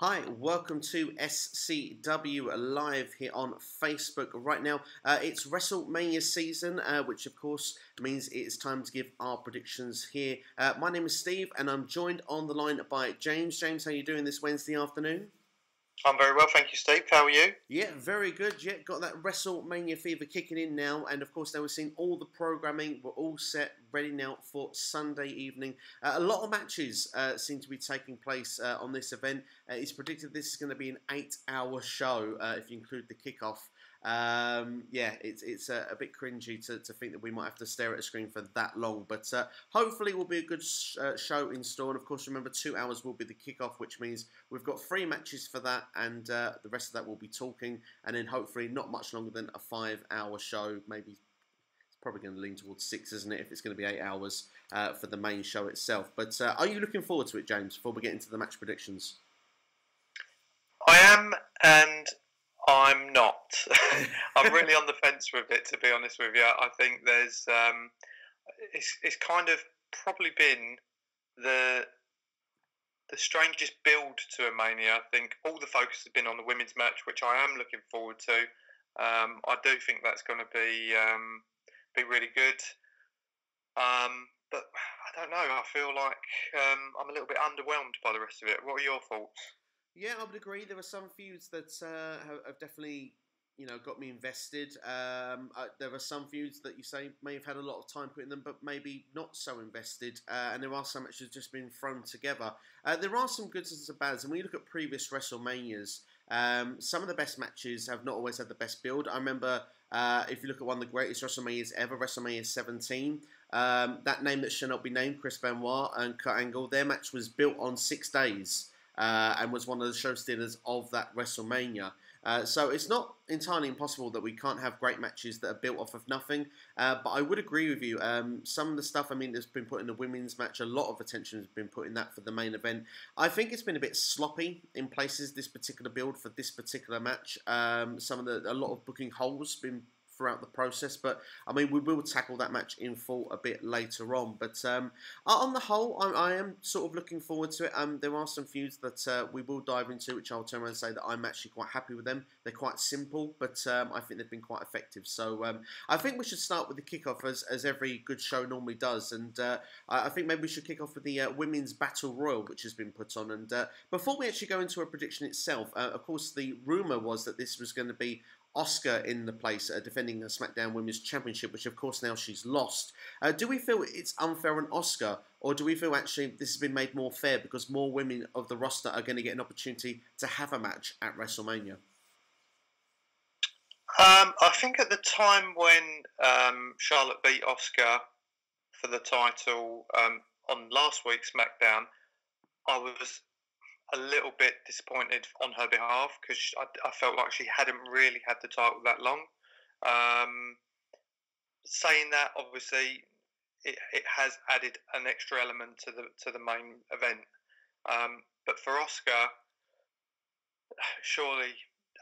Hi, welcome to SCW Live here on Facebook. Right now, it's WrestleMania season, which of course means it's time to give our predictions here. My name is Steve, and I'm joined on the line by James. James, how are you doing this Wednesday afternoon? I'm very well, thank you, Steve. How are you? Yeah, very good. Yeah, got that WrestleMania fever kicking in now, and of course now we're seeing all the programming. We're all set, ready now for Sunday evening. A lot of matches seem to be taking place on this event. It's predicted this is going to be an 8-hour show if you include the kickoff. Yeah, it's a bit cringy to think that we might have to stare at a screen for that long, but hopefully it will be a good show in store. And of course, remember, 2 hours will be the kickoff, which means we've got 3 matches for that, and the rest of that will be talking, and then hopefully not much longer than a 5-hour show. Maybe it's probably going to lean towards 6, isn't it, if it's going to be 8 hours for the main show itself. But are you looking forward to it, James, before we get into the match predictions? I am, and I'm not. I'm really on the fence with it, to be honest with you. I think there's it's kind of probably been the strangest build to a Mania. I think all the focus has been on the women's match, which I am looking forward to. I do think that's going to be really good. But I don't know. I feel like I'm a little bit underwhelmed by the rest of it. What are your thoughts? Yeah, I would agree. There are some feuds that have definitely, got me invested. There are some feuds that you say may have had a lot of time put in them, but maybe not so invested. And there are some which have just been thrown together. There are some goods and some bads. And when you look at previous WrestleManias, some of the best matches have not always had the best build. I remember, if you look at one of the greatest WrestleManias ever, WrestleMania 17, that name that shall not be named, Chris Benoit and Kurt Angle, their match was built on 6 days. And was one of the show stealers of that WrestleMania. So it's not entirely impossible that we can't have great matches that are built off of nothing. But I would agree with you. Some of the stuff, that's been put in the women's match. A lot of attention has been put in that for the main event. I think it's been a bit sloppy in places, this particular build for this particular match. A lot of booking holes been throughout the process, but we will tackle that match in full a bit later on. But on the whole, I am sort of looking forward to it. There are some feuds that we will dive into, which I'll turn around and say that I'm actually quite happy with them. They're quite simple, but I think they've been quite effective. So I think we should start with the kickoff, as every good show normally does. And I think maybe we should kick off with the Women's Battle Royal, which has been put on. And before we actually go into a prediction itself, of course, the rumour was that this was going to be Asuka in the place, defending the SmackDown Women's Championship, which of course now she's lost. Do we feel it's unfair on Asuka, or do we feel actually this has been made more fair because more women of the roster are going to get an opportunity to have a match at WrestleMania? I think at the time when Charlotte beat Asuka for the title on last week's SmackDown, I was a little bit disappointed on her behalf because I felt like she hadn't really had the title that long. Saying that, obviously, it has added an extra element to the main event. But for Asuka, surely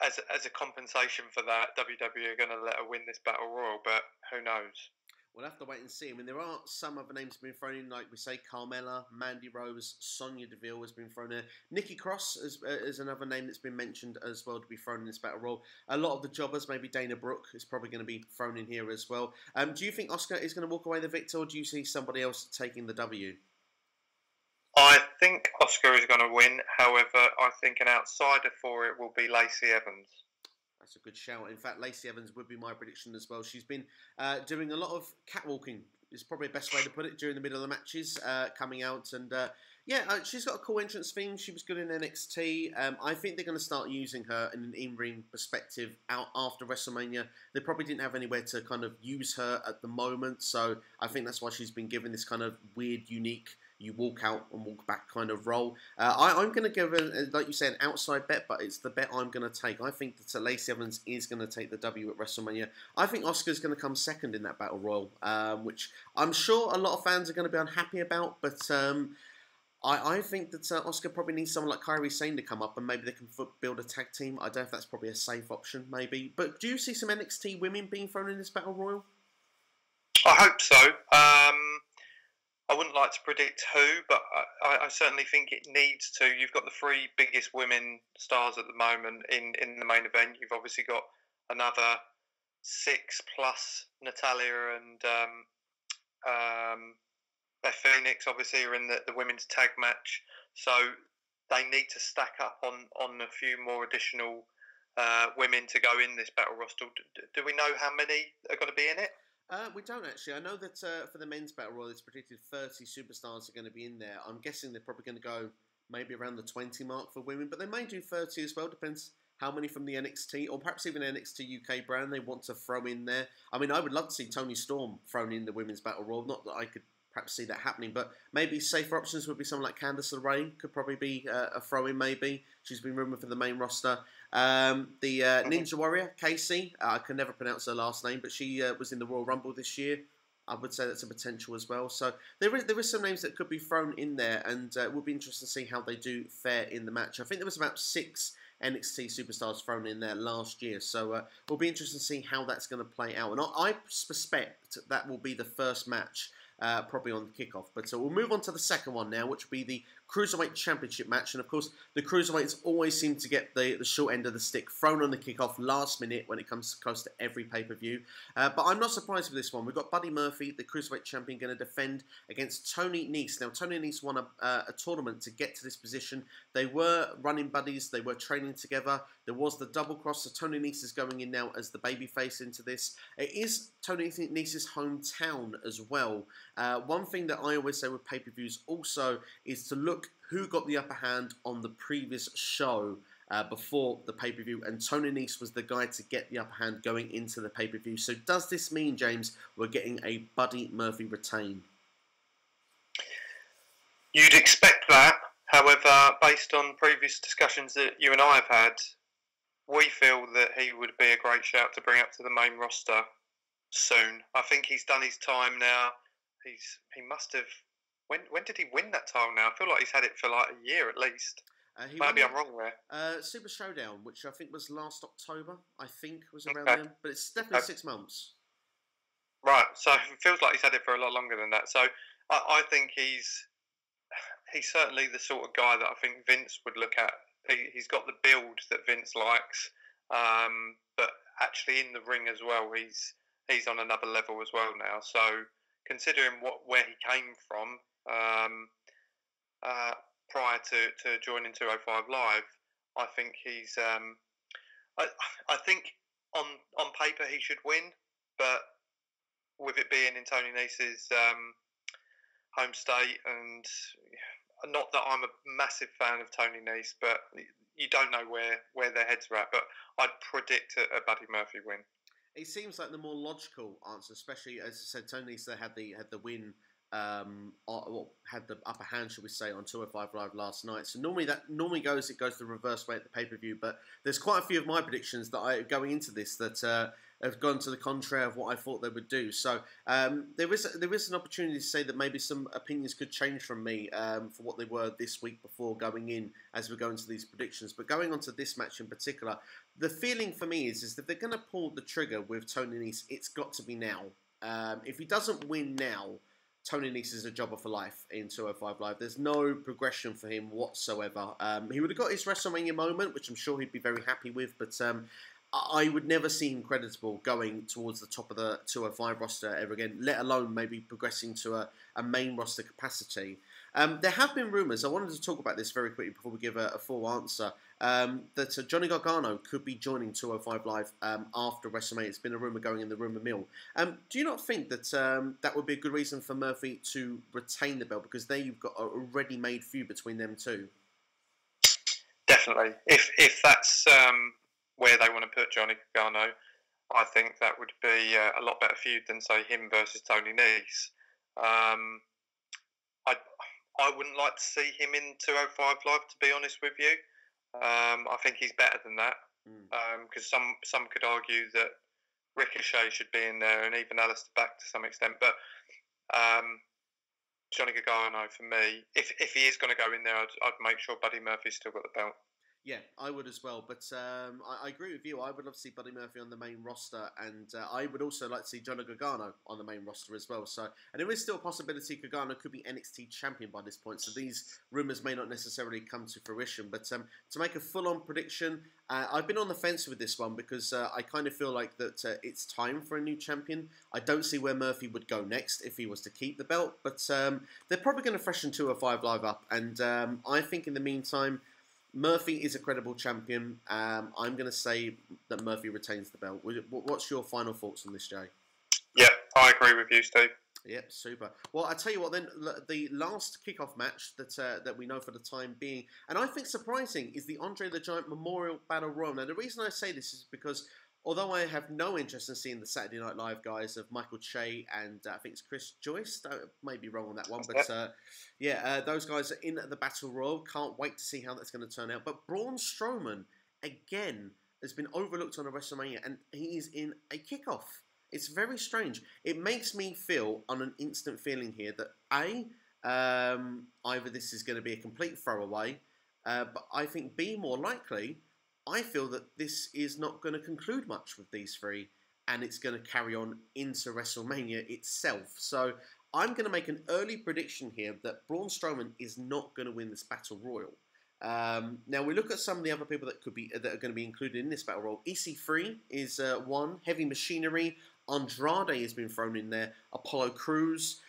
as a compensation for that, WWE are going to let her win this Battle Royal. But who knows? We'll have to wait and see. There are some other names being thrown in, like we say, Carmella, Mandy Rose, Sonya Deville has been thrown in. Nikki Cross is another name that's been mentioned as well to be thrown in this Battle Royal. A lot of the jobbers, maybe Dana Brooke, is probably going to be thrown in here as well. Do you think Asuka is going to walk away the victor, or do you see somebody else taking the W? I think Asuka is going to win. However, I think an outsider for it will be Lacey Evans. That's a good shout. In fact, Lacey Evans would be my prediction as well. She's been doing a lot of catwalking, is probably the best way to put it, during the middle of the matches, coming out. And she's got a cool entrance theme. She was good in NXT. I think they're going to start using her in an in-ring perspective out after WrestleMania. They probably didn't have anywhere to kind of use her at the moment. So I think that's why she's been given this kind of weird, unique, you walk out and walk back kind of role. I'm going to give, like you said, an outside bet, but it's the bet I'm going to take. I think that Lacey Evans is going to take the W at WrestleMania. I think Asuka's going to come second in that Battle Royal, which I'm sure a lot of fans are going to be unhappy about, but I think that Asuka probably needs someone like Kairi Sane to come up, and maybe they can build a tag team. I don't know if that's probably a safe option, maybe. But do you see some NXT women being thrown in this Battle Royal? I hope so. I wouldn't like to predict who, but I certainly think it needs to. You've got the three biggest women stars at the moment in the main event. You've obviously got another 6 plus Natalya and Beth Phoenix, obviously, are in the women's tag match. So they need to stack up on a few more additional women to go in this battle roster. Do we know how many are going to be in it? We don't actually. I know that for the men's battle royal, it's predicted 30 superstars are going to be in there. I'm guessing they're probably going to go maybe around the 20 mark for women, but they may do 30 as well. Depends how many from the NXT or perhaps even NXT UK brand they want to throw in there. I mean, I would love to see Toni Storm thrown in the women's battle royal. Not that I could perhaps see that happening, but maybe safer options would be someone like Candice LeRae. Could probably be a throw-in, maybe. She's been rumoured for the main roster. The Ninja Warrior, Casey, I can never pronounce her last name, but she was in the Royal Rumble this year. I would say that's a potential as well. So there is some names that could be thrown in there, and it will be interesting to see how they do fare in the match. I think there was about 6 NXT superstars thrown in there last year, so we'll be interested to see how that's going to play out. And I suspect that will be the first match probably on the kickoff. But we'll move on to the second one now, which will be the Cruiserweight Championship match. And of course, the Cruiserweights always seem to get the short end of the stick thrown on the kickoff last minute when it comes close to every pay-per-view. But I'm not surprised with this one. We've got Buddy Murphy, the Cruiserweight Champion, going to defend against Tony Nese. Now, Tony Nese won a tournament to get to this position. They were running buddies. They were training together. There was the double cross. So Tony Nese is going in now as the babyface into this. It is Tony Nese's hometown as well. One thing that I always say with pay-per-views also is to look who got the upper hand on the previous show before the pay-per-view, and Tony Nese was the guy to get the upper hand going into the pay-per-view. So does this mean, James, we're getting a Buddy Murphy retain? You'd expect that. However, based on previous discussions that you and I have had, we feel that he would be a great shout to bring up to the main roster soon. I think he's done his time now. He must have. When did he win that title now? I feel like he's had it for like a year at least. Maybe I'm wrong there. Super Showdown, which I think was last October, I think was around then. But it's definitely 6 months. Right, so it feels like he's had it for a lot longer than that. So I think he's certainly the sort of guy that I think Vince would look at. He's got the build that Vince likes, but actually in the ring as well, he's on another level as well now. So considering where he came from prior to joining 205 Live, I think he's. I think on paper he should win, but with it being in Tony Nese's home state, and not that I'm a massive fan of Tony Nese, but you don't know where their heads are at. But I'd predict a Buddy Murphy win. It seems like the more logical answer, especially as I said, Tony Nese had the win, had the upper hand, shall we say, on 205 Live last night. So normally goes the reverse way at the pay-per-view. But there's quite a few of my predictions that I going into this that have gone to the contrary of what I thought they would do. So there is an opportunity to say that maybe some opinions could change from me for what they were this week before going in as we go into these predictions. But going on to this match in particular, the feeling for me is that if they're going to pull the trigger with Tony Nese, it's got to be now. If he doesn't win now, Tony Nese is a jobber for life in 205 Live. There's no progression for him whatsoever. He would have got his WrestleMania moment, which I'm sure he'd be very happy with, but I would never see him creditable going towards the top of the 205 roster ever again, let alone maybe progressing to a main roster capacity. There have been rumours, I wanted to talk about this very quickly before we give a full answer, that Johnny Gargano could be joining 205 Live after WrestleMania. It's been a rumour going in the rumour mill. Do you not think that that would be a good reason for Murphy to retain the belt? Because there you've got a ready-made feud between them two. Definitely. If that's where they want to put Johnny Gargano, I think that would be a lot better feud than, say, him versus Tony Nese. I wouldn't like to see him in 205 Live, to be honest with you. I think he's better than that. Because some could argue that Ricochet should be in there, and even Alistair Black to some extent. But Johnny Gargano, for me, if he is going to go in there, I'd make sure Buddy Murphy's still got the belt. Yeah, I would as well. But I agree with you. I would love to see Buddy Murphy on the main roster, and I would also like to see Johnny Gargano on the main roster as well. So, and there is still a possibility Gargano could be NXT champion by this point. So these rumours may not necessarily come to fruition. But to make a full-on prediction, I've been on the fence with this one because I kind of feel like that it's time for a new champion. I don't see where Murphy would go next if he was to keep the belt. But they're probably going to freshen 205 Live up, and I think in the meantime, Murphy is a credible champion. I'm going to say that Murphy retains the belt. What's your final thoughts on this, Jay? Yeah, I agree with you, Steve. Yep, super. Well, I tell you what then, the last kickoff match that we know for the time being, and I think surprising, is the Andre the Giant Memorial Battle Royal. Now, the reason I say this is because although I have no interest in seeing the Saturday Night Live guys of Michael Che and I think it's Chris Joyce, I may be wrong on that one, but those guys are in the Battle Royal. Can't wait to see how that's going to turn out. But Braun Strowman, again, has been overlooked on a WrestleMania, and he is in a kickoff. It's very strange. It makes me feel, on an instant feeling here, that either this is going to be a complete throwaway, but I think B, more likely, I feel that this is not going to conclude much with these three, and it's going to carry on into WrestleMania itself. So I'm going to make an early prediction here that Braun Strowman is not going to win this Battle Royal. Now we look at some of the other people that are going to be included in this Battle Royal. EC3 is one. Heavy Machinery. Andrade has been thrown in there. Apollo Crews.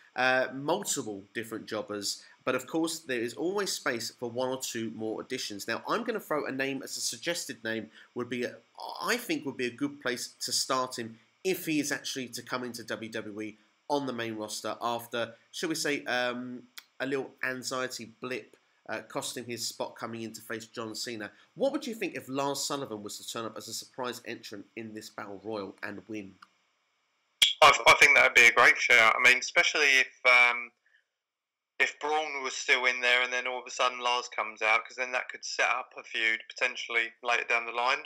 Multiple different jobbers. But of course, there is always space for one or two more additions. Now, I'm going to throw a name as a suggested name. I think would be a good place to start him if he is actually to come into WWE on the main roster after, shall we say, a little anxiety blip costing his spot coming in to face John Cena. What would you think if Lars Sullivan was to turn up as a surprise entrant in this Battle Royal and win? I think that would be a great shout. I mean, especially if Braun was still in there and then all of a sudden Lars comes out, because then that could set up a feud potentially later down the line.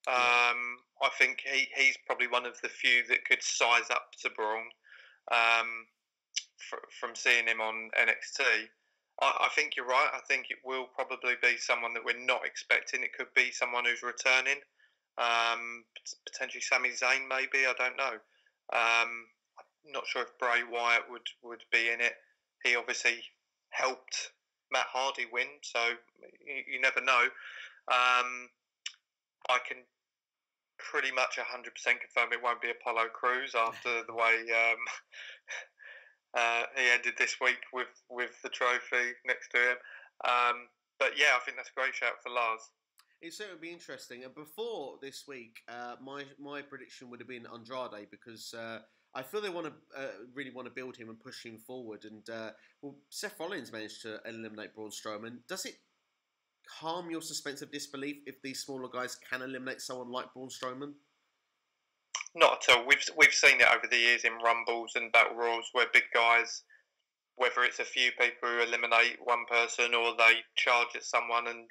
I think he's probably one of the few that could size up to Braun from seeing him on NXT. I think you're right. I think it will probably be someone that we're not expecting. It could be someone who's returning. Potentially Sami Zayn, maybe. I don't know. I'm not sure if Bray Wyatt would be in it. He obviously helped Matt Hardy win, so you never know. I can pretty much 100% confirm it won't be Apollo Crews after the way he ended this week with the trophy next to him. But yeah, I think that's a great shout for Lars. It certainly would be interesting. And before this week, my prediction would have been Andrade because I feel they really want to build him and push him forward. And Seth Rollins managed to eliminate Braun Strowman. Does it harm your suspense of disbelief if these smaller guys can eliminate someone like Braun Strowman? Not at all. We've seen it over the years in Rumbles and Battle Royals where big guys, whether it's a few people who eliminate one person or they charge at someone and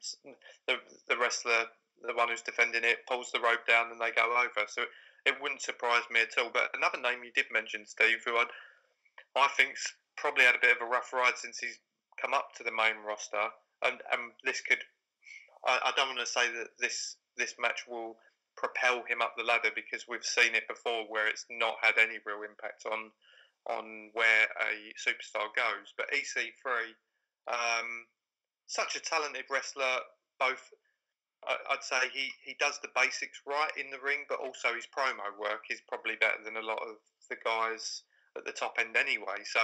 the wrestler, the one who's defending it, pulls the rope down and they go over. So it wouldn't surprise me at all. But another name you did mention, Steve, who I think's probably had a bit of a rough ride since he's come up to the main roster, and this could. I don't want to say that this match will propel him up the ladder because we've seen it before where it's not had any real impact on where a superstar goes. But EC3, such a talented wrestler, both. I'd say he does the basics right in the ring, but also his promo work is probably better than a lot of the guys at the top end anyway. So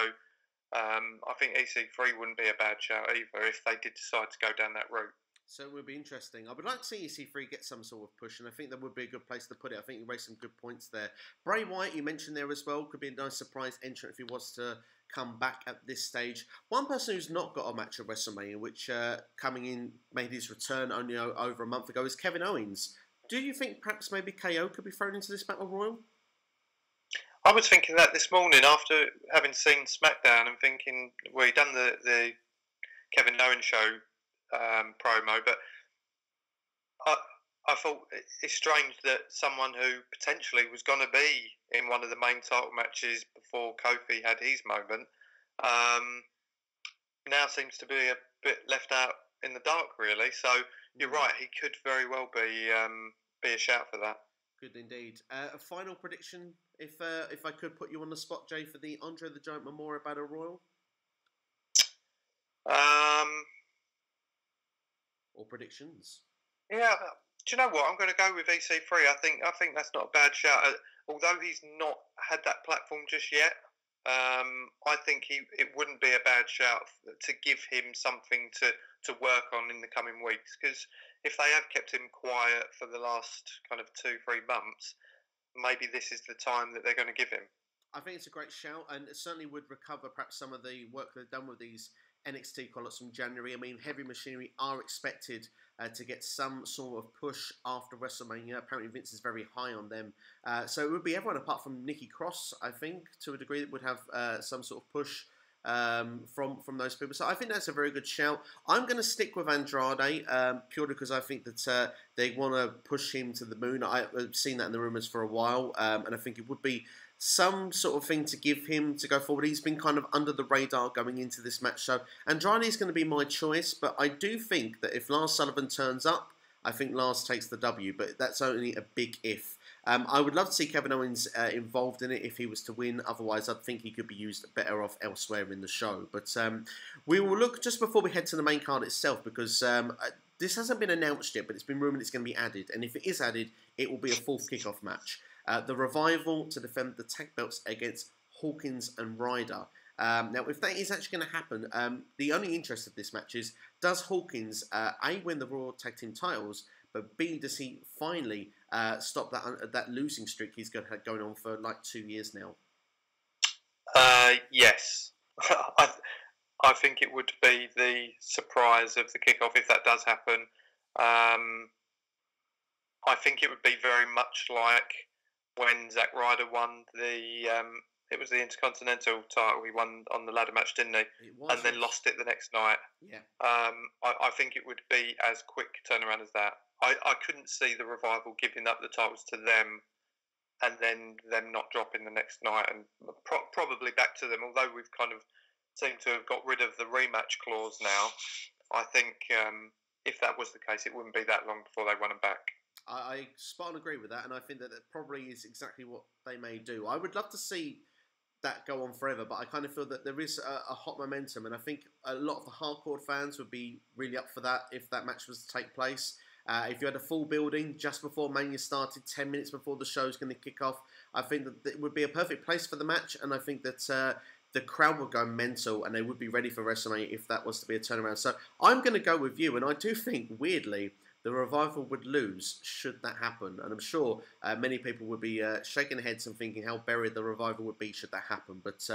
I think EC3 wouldn't be a bad shout either if they did decide to go down that route. So it would be interesting. I would like to see EC3 get some sort of push, and I think that would be a good place to put it. I think you raised some good points there. Bray Wyatt, you mentioned there as well, could be a nice surprise entrant if he was to come back at this stage. One person who's not got a match at WrestleMania, which coming in made his return only over a month ago, is Kevin Owens. Do you think perhaps maybe KO could be thrown into this Battle Royal? I was thinking that this morning after having seen SmackDown and thinking, well, he done the Kevin Owens show promo, but I thought it's strange that someone who potentially was going to be in one of the main title matches before Kofi had his moment now seems to be a bit left out in the dark, really. So you're right. He could very well be a shout for that. Good indeed. A final prediction, if I could put you on the spot, Jay, for the Andre the Giant Memorial Battle Royal. Or predictions. Yeah. Do you know what? I'm going to go with EC3. I think that's not a bad shout. Although he's not had that platform just yet, I think it wouldn't be a bad shout to give him something to work on in the coming weeks. Because if they have kept him quiet for the last kind of 2-3 months, maybe this is the time that they're going to give him. I think it's a great shout, and it certainly would recover perhaps some of the work they've done with these NXT call-ups from January. I mean, Heavy Machinery are expected to get some sort of push after WrestleMania. Apparently, Vince is very high on them. So it would be everyone apart from Nikki Cross, I think, to a degree, that would have some sort of push from those people. So I think that's a very good shout. I'm going to stick with Andrade purely because I think that they want to push him to the moon. I've seen that in the rumours for a while, and I think it would be some sort of thing to give him to go forward. He's been kind of under the radar going into this match, so Andrade is going to be my choice, but I do think that if Lars Sullivan turns up, I think Lars takes the W, but that's only a big if. I would love to see Kevin Owens involved in it if he was to win. Otherwise, I think he could be used better off elsewhere in the show. But we will look just before we head to the main card itself, because this hasn't been announced yet, but it's been rumoured it's going to be added. And if it is added, it will be a fourth kickoff match. The Revival to defend the tag belts against Hawkins and Ryder. Now, if that is actually going to happen, the only interest of this match is, does Hawkins, A, win the Raw Tag Team titles, but B, does he finally stop that losing streak he's going on for like 2 years now? Yes. I think it would be the surprise of the kickoff if that does happen. I think it would be very much like when Zack Ryder won it was the Intercontinental title. He won on the ladder match, didn't he? And then lost it the next night. Yeah. I think it would be as quick turnaround as that. I couldn't see the Revival giving up the titles to them and then them not dropping the next night and probably back to them. Although we've kind of seemed to have got rid of the rematch clause now, I think if that was the case, it wouldn't be that long before they won them back. I spot on agree with that, and I think that probably is exactly what they may do. I would love to see that go on forever, but I kind of feel that there is a hot momentum, and I think a lot of the hardcore fans would be really up for that if that match was to take place. If you had a full building just before Mania started, 10 minutes before the show's going to kick off, I think that it would be a perfect place for the match, and I think that the crowd would go mental, and they would be ready for WrestleMania if that was to be a turnaround. So I'm going to go with you, and I do think, weirdly, the Revival would lose should that happen. And I'm sure many people would be shaking their heads and thinking how buried the Revival would be should that happen. But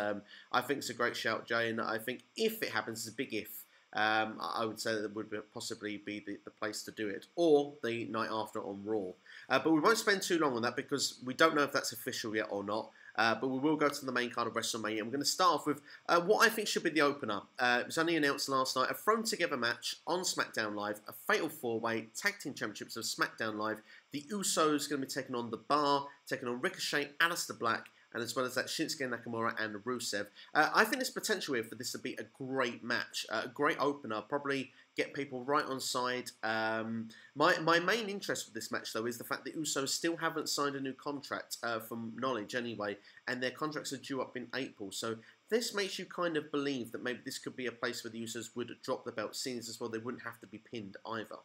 I think it's a great shout, Jay, and I think if it happens, it's a big if. I would say that it would possibly be the place to do it, or the night after on Raw. But we won't spend too long on that because we don't know if that's official yet or not. But we will go to the main card of WrestleMania. I'm going to start off with what I think should be the opener. It was only announced last night. A thrown together match on SmackDown Live. A Fatal 4-Way Tag Team Championships of SmackDown Live. The Usos going to be taking on The Bar, taking on Ricochet, Aleister Black, and as well as that Shinsuke Nakamura and Rusev. I think there's potential here for this to be a great match, a great opener, probably get people right on side. My main interest with this match, though, is the fact that Usos still haven't signed a new contract, from knowledge anyway, and their contracts are due up in April. So this makes you kind of believe that maybe this could be a place where the Usos would drop the belt, seeing as well they wouldn't have to be pinned either.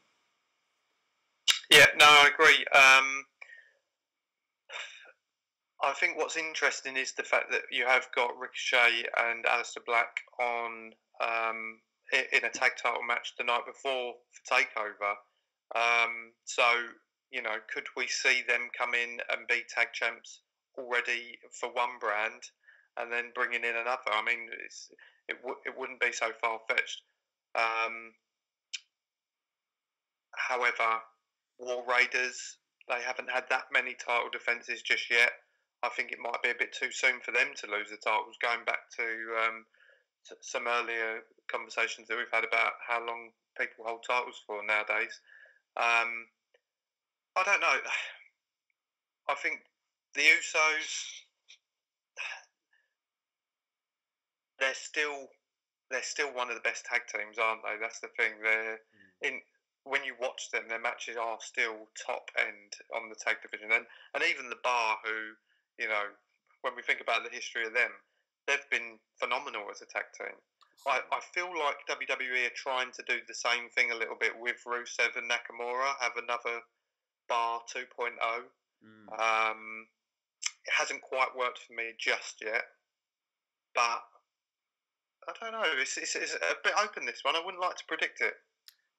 Yeah, no, I agree. I think what's interesting is the fact that you have got Ricochet and Aleister Black on in a tag title match the night before for TakeOver. So, you know, could we see them come in and be tag champs already for one brand and then bringing in another? I mean, it wouldn't be so far-fetched. However, War Raiders, they haven't had that many title defences just yet. I think it might be a bit too soon for them to lose the titles, going back to some earlier conversations that we've had about how long people hold titles for nowadays. I don't know. I think the Usos, they're still one of the best tag teams, aren't they? That's the thing. when you watch them, their matches are still top end on the tag division, and even the Bar, who, you know, when we think about the history of them, they've been phenomenal as a tag team. I feel like WWE are trying to do the same thing a little bit with Rusev and Nakamura, have another Bar 2.0. It hasn't quite worked for me just yet, but I don't know. It's a bit open, this one. I wouldn't like to predict it.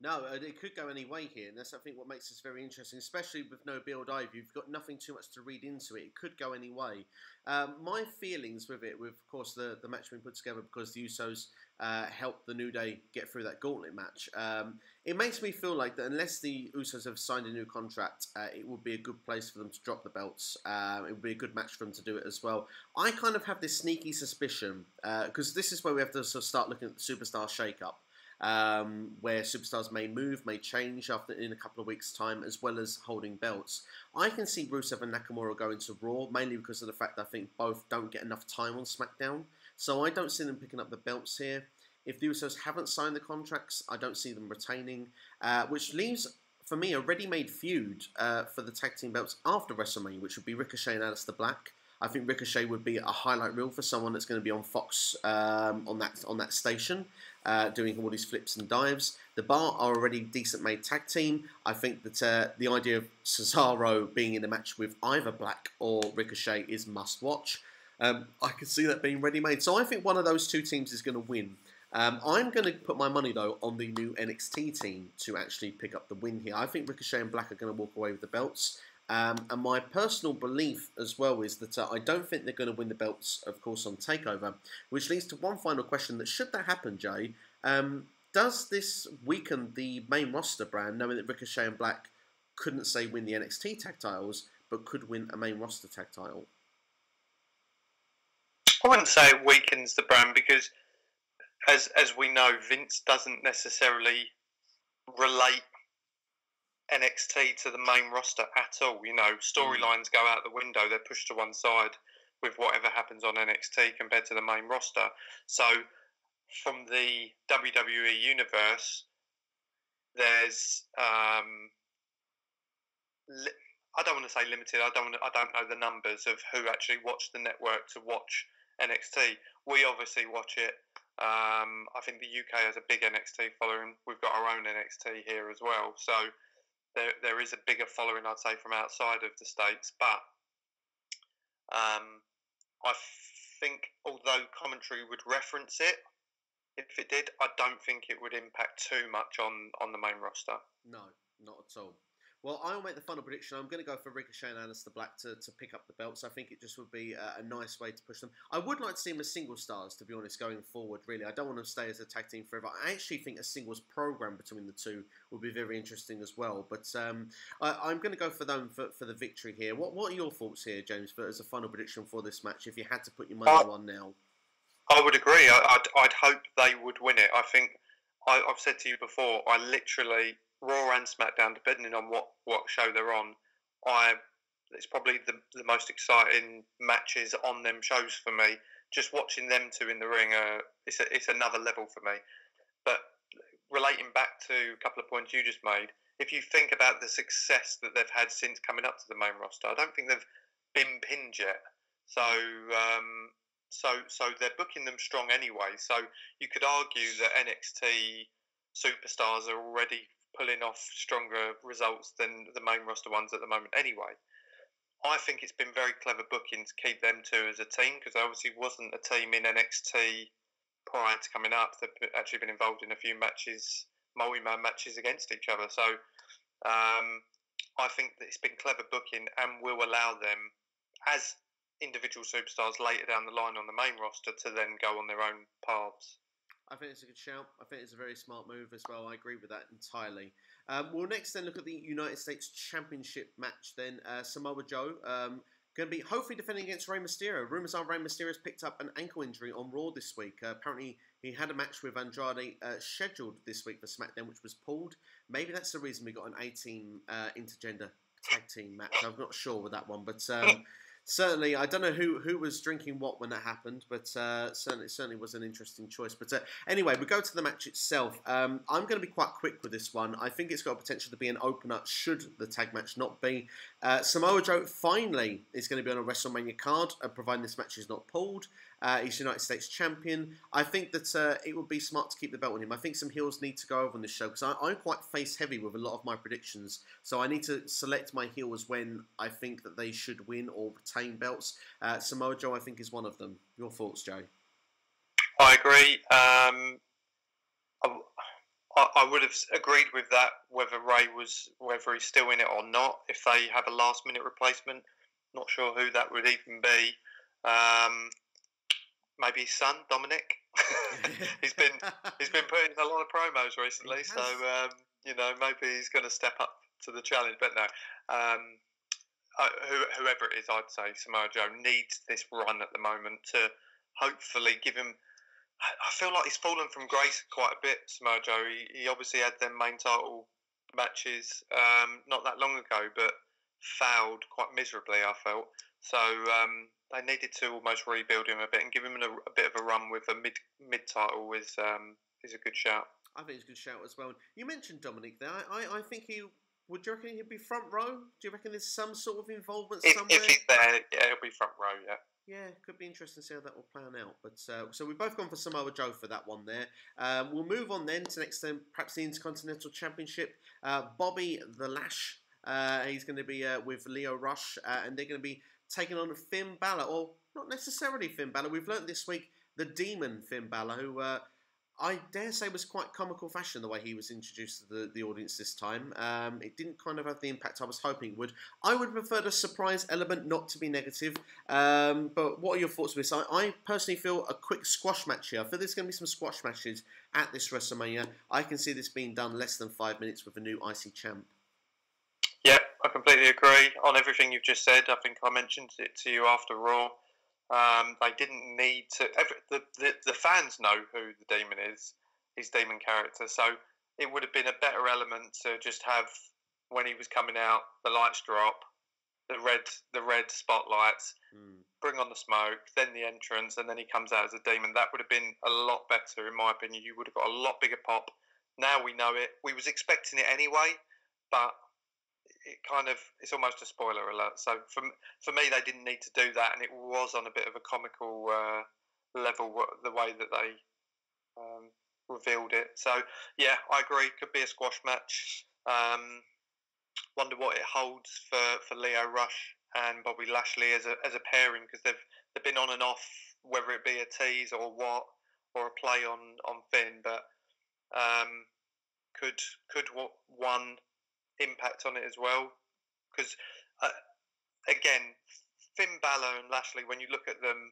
No, it could go any way here, and that's, I think, what makes this very interesting, especially with no build-over. You've got nothing too much to read into it. It could go any way. My feelings with it, with, of course, the match being put together because the Usos helped the New Day get through that gauntlet match, it makes me feel like that unless the Usos have signed a new contract, it would be a good place for them to drop the belts. It would be a good match for them to do it as well. I kind of have this sneaky suspicion, because this is where we have to sort of start looking at the superstar shake-up. Where superstars may move, may change in a couple of weeks' time, as well as holding belts. I can see Rusev and Nakamura going to Raw, mainly because of the fact that I think both don't get enough time on SmackDown. So I don't see them picking up the belts here. If the Usos haven't signed the contracts, I don't see them retaining, which leaves, for me, a ready-made feud for the tag team belts after WrestleMania, which would be Ricochet and Aleister Black. I think Ricochet would be a highlight reel for someone that's going to be on Fox on that station, doing all these flips and dives. The Bar are already decent made tag team. I think that the idea of Cesaro being in a match with either Black or Ricochet is must watch. I can see that being ready made. So I think one of those two teams is going to win. I'm going to put my money, though, on the new NXT team to actually pick up the win here. I think Ricochet and Black are going to walk away with the belts. And my personal belief as well is that I don't think they're going to win the belts, of course, on TakeOver, which leads to one final question that should that happen, Jay, does this weaken the main roster brand, knowing that Ricochet and Black couldn't, say, win the NXT tag titles, but could win a main roster tag title? I wouldn't say it weakens the brand because, as we know, Vince doesn't necessarily relate NXT to the main roster at all. You know, storylines go out the window, they're pushed to one side with whatever happens on NXT compared to the main roster. So from the WWE universe, there's I don't want to say limited. I don't know the numbers of who actually watch the network to watch NXT. We obviously watch it. I think the UK has a big NXT following. We've got our own NXT here as well. So there is a bigger following, I'd say, from outside of the States. But I think, although commentary would reference it, if it did, I don't think it would impact too much on the main roster. No, not at all. Well, I'll make the final prediction. I'm going to go for Ricochet and Aleister Black to pick up the belts. I think it just would be a nice way to push them. I would like to see them as single stars, to be honest, going forward, really. I don't want them to stay as a tag team forever. I actually think a singles program between the two would be very interesting as well. But I'm going to go for them for the victory here. What are your thoughts here, James, as a final prediction for this match, if you had to put your money on one now? I would agree. I'd hope they would win it. I think, I've said to you before, I literally... Raw and SmackDown, depending on what show they're on, it's probably the most exciting matches on them shows for me. Just watching them two in the ring, it's another level for me. But relating back to a couple of points you just made, if you think about the success that they've had since coming up to the main roster, I don't think they've been pinned yet. So they're booking them strong anyway. So you could argue that NXT superstars are already pulling off stronger results than the main roster ones at the moment anyway. I think it's been very clever booking to keep them two as a team, because there obviously wasn't a team in NXT prior to coming up. They've actually been involved in a few matches, multi-man matches against each other. So I think that it's been clever booking and will allow them, as individual superstars later down the line on the main roster, to then go on their own paths. I think it's a good shout. I think it's a very smart move as well. I agree with that entirely. We'll next then look at the United States Championship match then. Samoa Joe going to be hopefully defending against Rey Mysterio. Rumours are Rey Mysterio's picked up an ankle injury on Raw this week. Apparently he had a match with Andrade scheduled this week for SmackDown, which was pulled. Maybe that's the reason we got an 18 intergender tag team match. I'm not sure with that one, but... Certainly, I don't know who was drinking what when that happened, but certainly was an interesting choice. But anyway, we go to the match itself. I'm going to be quite quick with this one. I think it's got potential to be an opener should the tag match not be. Samoa Joe finally is going to be on a WrestleMania card, providing this match is not pulled. He's United States champion. I think that it would be smart to keep the belt on him. I think some heels need to go over on this show because I'm quite face heavy with a lot of my predictions. So I need to select my heels when I think that they should win or retain belts. Samoa Joe, I think, is one of them. Your thoughts, Joe? I agree. I would have agreed with that whether he's still in it or not. If they have a last minute replacement, not sure who that would even be. Maybe his son, Dominic. he's been putting a lot of promos recently, so maybe he's going to step up to the challenge. But no, whoever it is, I'd say Samoa Joe needs this run at the moment to hopefully give him. I feel like he's fallen from grace quite a bit, Samoa Joe. He obviously had them main title matches not that long ago, but failed quite miserably, I felt. So they needed to almost rebuild him a bit and give him a bit of a run with a mid title is a good shout. I think it's a good shout as well. You mentioned Dominic there. I think would you reckon he'd be front row? Do you reckon there's some sort of involvement somewhere? If he's there, yeah, he'll be front row, yeah. Yeah, could be interesting to see how that will plan out. But so we've both gone for Samoa Joe for that one there. We'll move on then to next, perhaps the Intercontinental Championship. Bobby the Lash, he's going to be with Lio Rush, and they're going to be taking on Finn Balor, or not necessarily Finn Balor. We've learned this week the Demon Finn Balor, who I dare say was quite comical fashion the way he was introduced to the audience this time. It didn't kind of have the impact I was hoping it would. I would prefer the surprise element not to be negative. But what are your thoughts on this? I personally feel a quick squash match here. I feel there's going to be some squash matches at this WrestleMania. I can see this being done less than 5 minutes with a new IC champ. Yeah, I completely agree on everything you've just said. I think I mentioned it to you after Raw. They didn't need to. The fans know who the Demon is, his Demon character. So it would have been a better element to just have, when he was coming out, the lights drop, the red spotlights, bring on the smoke, then the entrance, and then he comes out as a Demon. That would have been a lot better, in my opinion. You would have got a lot bigger pop. Now we know it. We was expecting it anyway, but it's almost a spoiler alert. So for me, they didn't need to do that, and it was on a bit of a comical level the way that they revealed it. So yeah, I agree. Could be a squash match. Wonder what it holds for Lio Rush and Bobby Lashley as a pairing, because they've been on and off, whether it be a tease or what, or a play on Finn, but could one impact on it as well, because again, Finn Balor and Lashley, when you look at them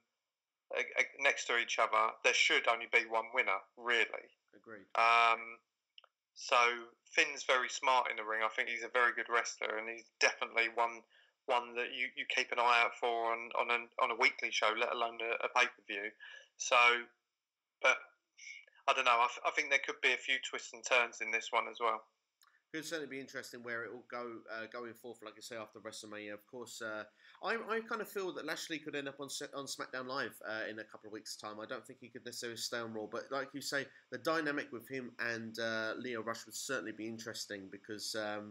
next to each other, there should only be one winner, really. Agreed. So Finn's very smart in the ring. I think he's a very good wrestler, and he's definitely one that you keep an eye out for on a weekly show, let alone a pay-per-view. So, but I don't know. I think there could be a few twists and turns in this one as well. Could certainly be interesting where it will go going forth, like I say, after WrestleMania. Of course, I kind of feel that Lashley could end up on SmackDown Live in a couple of weeks' time. I don't think he could necessarily stay on Raw, but like you say, the dynamic with him and Lio Rush would certainly be interesting because, I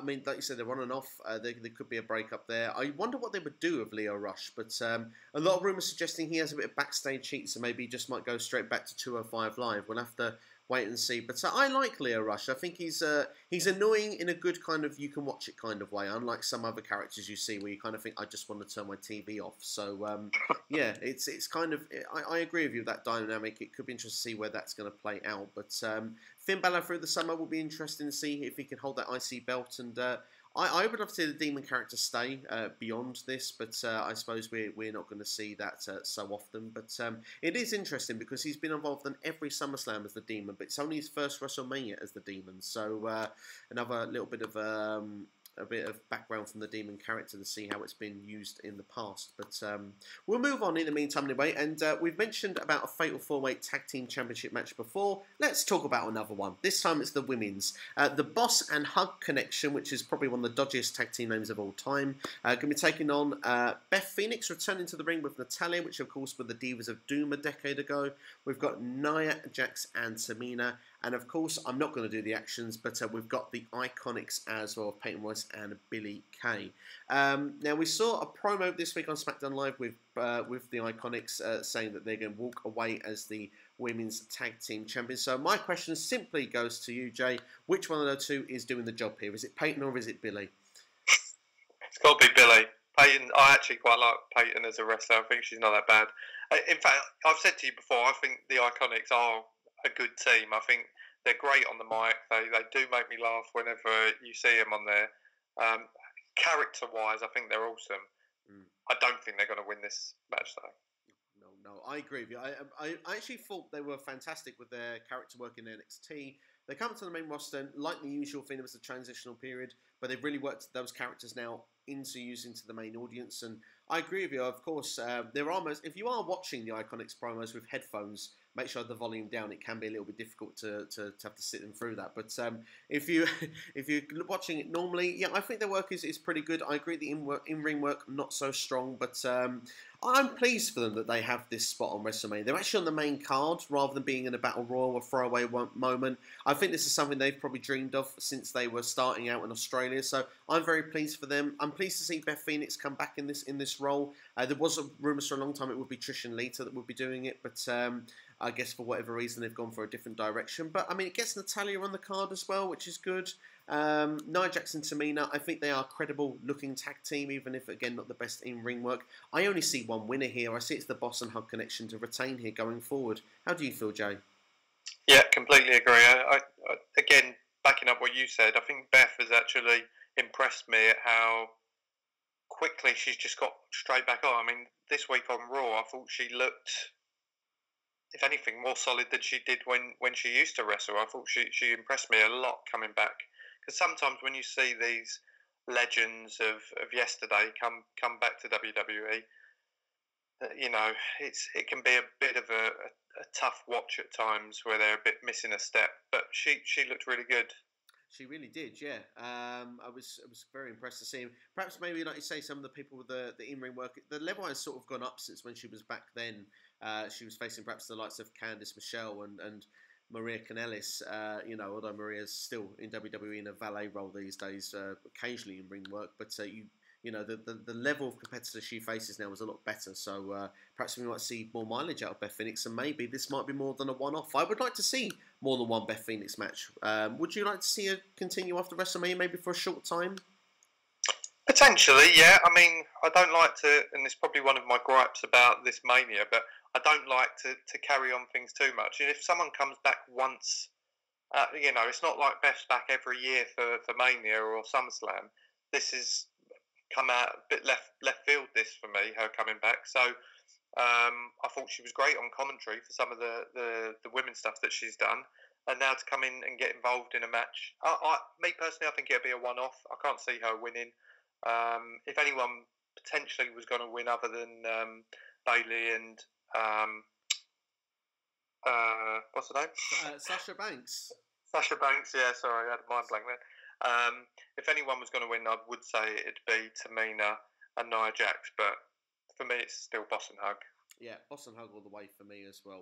mean, like you said, they're on and off. There could be a breakup there. I wonder what they would do with Lio Rush, but a lot of rumours suggesting he has a bit of backstage heat, so maybe he just might go straight back to 205 Live. We'll have to wait and see. But I like Lio Rush. I think he's annoying in a good kind of you can watch it kind of way, unlike some other characters you see where you kind of think I just want to turn my TV off. So yeah, it's kind of I agree with you with that dynamic. It could be interesting to see where that's going to play out. But Finn Balor through the summer will be interesting to see if he can hold that IC belt, and I would love to see the Demon character stay beyond this, but I suppose we're not going to see that so often. But it is interesting because he's been involved in every SummerSlam as the Demon, but it's only his first WrestleMania as the Demon. So another little bit of a bit of background from the Demon character to see how it's been used in the past. But we'll move on in the meantime anyway. And we've mentioned about a Fatal 4-Way Tag Team Championship match before. Let's talk about another one. This time it's the women's. The Boss and Hug Connection, which is probably one of the dodgiest tag team names of all time, going to be taking on Beth Phoenix, returning to the ring with Natalya, which of course were the Divas of Doom a decade ago. We've got Nia Jax and Tamina. And of course, I'm not going to do the actions, but we've got the Iconics as well, Peyton Royce and Billie Kay. Now, we saw a promo this week on SmackDown Live with the Iconics saying that they're going to walk away as the Women's Tag Team Champions. So my question simply goes to you, Jay. Which one of the two is doing the job here? Is it Peyton or is it Billie? It's got to be Billie. Peyton, I actually quite like Peyton as a wrestler. I think she's not that bad. In fact, I've said to you before, I think the Iconics are a good team. I think they're great on the mic. They do make me laugh whenever you see them on there. Character-wise, I think they're awesome. I don't think they're going to win this match, though. No, I agree with you. I actually thought they were fantastic with their character work in NXT. They come to the main roster, like the usual thing, it was a transitional period, but they've really worked those characters now into using to the main audience. And I agree with you. Of course, they're almost, if you are watching the Iconics promos with headphones, make sure the volume down. It can be a little bit difficult to have to sit them through that. But if you're watching it normally, yeah, I think their work is pretty good. I agree the in-ring work not so strong, but I'm pleased for them that they have this spot on WrestleMania. They're actually on the main card rather than being in a Battle Royal or throwaway moment. I think this is something they've probably dreamed of since they were starting out in Australia. So I'm very pleased for them. I'm pleased to see Beth Phoenix come back in this role. There was rumours for a long time it would be Trish and Lita that would be doing it, but I guess for whatever reason they've gone for a different direction. But I mean, it gets Natalya on the card as well, which is good. Nia Jax and Tamina, I think they are a credible looking tag team, even if again not the best in ring work. I only see one winner here. I see it's the Boss and Hug Connection to retain here going forward. How do you feel, Jay? Yeah, completely agree. I again, backing up what you said, I think Beth has actually impressed me at how quickly she's just got straight back on. I mean, this week on Raw, I thought she looked, if anything, more solid than she did when she used to wrestle. I thought she impressed me a lot coming back. Because sometimes when you see these legends of yesterday come back to WWE, you know, it can be a bit of a tough watch at times where they're a bit missing a step. But she looked really good. She really did, yeah. I was very impressed to see him. Perhaps maybe, like you say, some of the people with the in-ring work, the level has sort of gone up since when she was back then. She was facing perhaps the likes of Candice Michelle and Maria Kanellis, although Maria's still in WWE in a valet role these days, occasionally in ring work, but the level of competitor she faces now is a lot better, so perhaps we might see more mileage out of Beth Phoenix, and maybe this might be more than a one-off. I would like to see more than one Beth Phoenix match. Would you like to see her continue after WrestleMania, maybe for a short time? Potentially, yeah. I mean, I don't like to, and it's probably one of my gripes about this Mania, but I don't like to carry on things too much. And if someone comes back once, it's not like Beth's back every year for Mania or SummerSlam. This has come out a bit left field, this for me, her coming back. So I thought she was great on commentary for some of the women's stuff that she's done. And now to come in and get involved in a match, me personally, I think it'll be a one-off. I can't see her winning. If anyone potentially was going to win other than Bayley and what's her name? Sasha Banks. Sasha Banks, yeah, sorry, I had a mind blank there. If anyone was going to win, I would say it'd be Tamina and Nia Jax, but for me it's still Boss and Hug. Yeah, Boss and Hug all the way for me as well.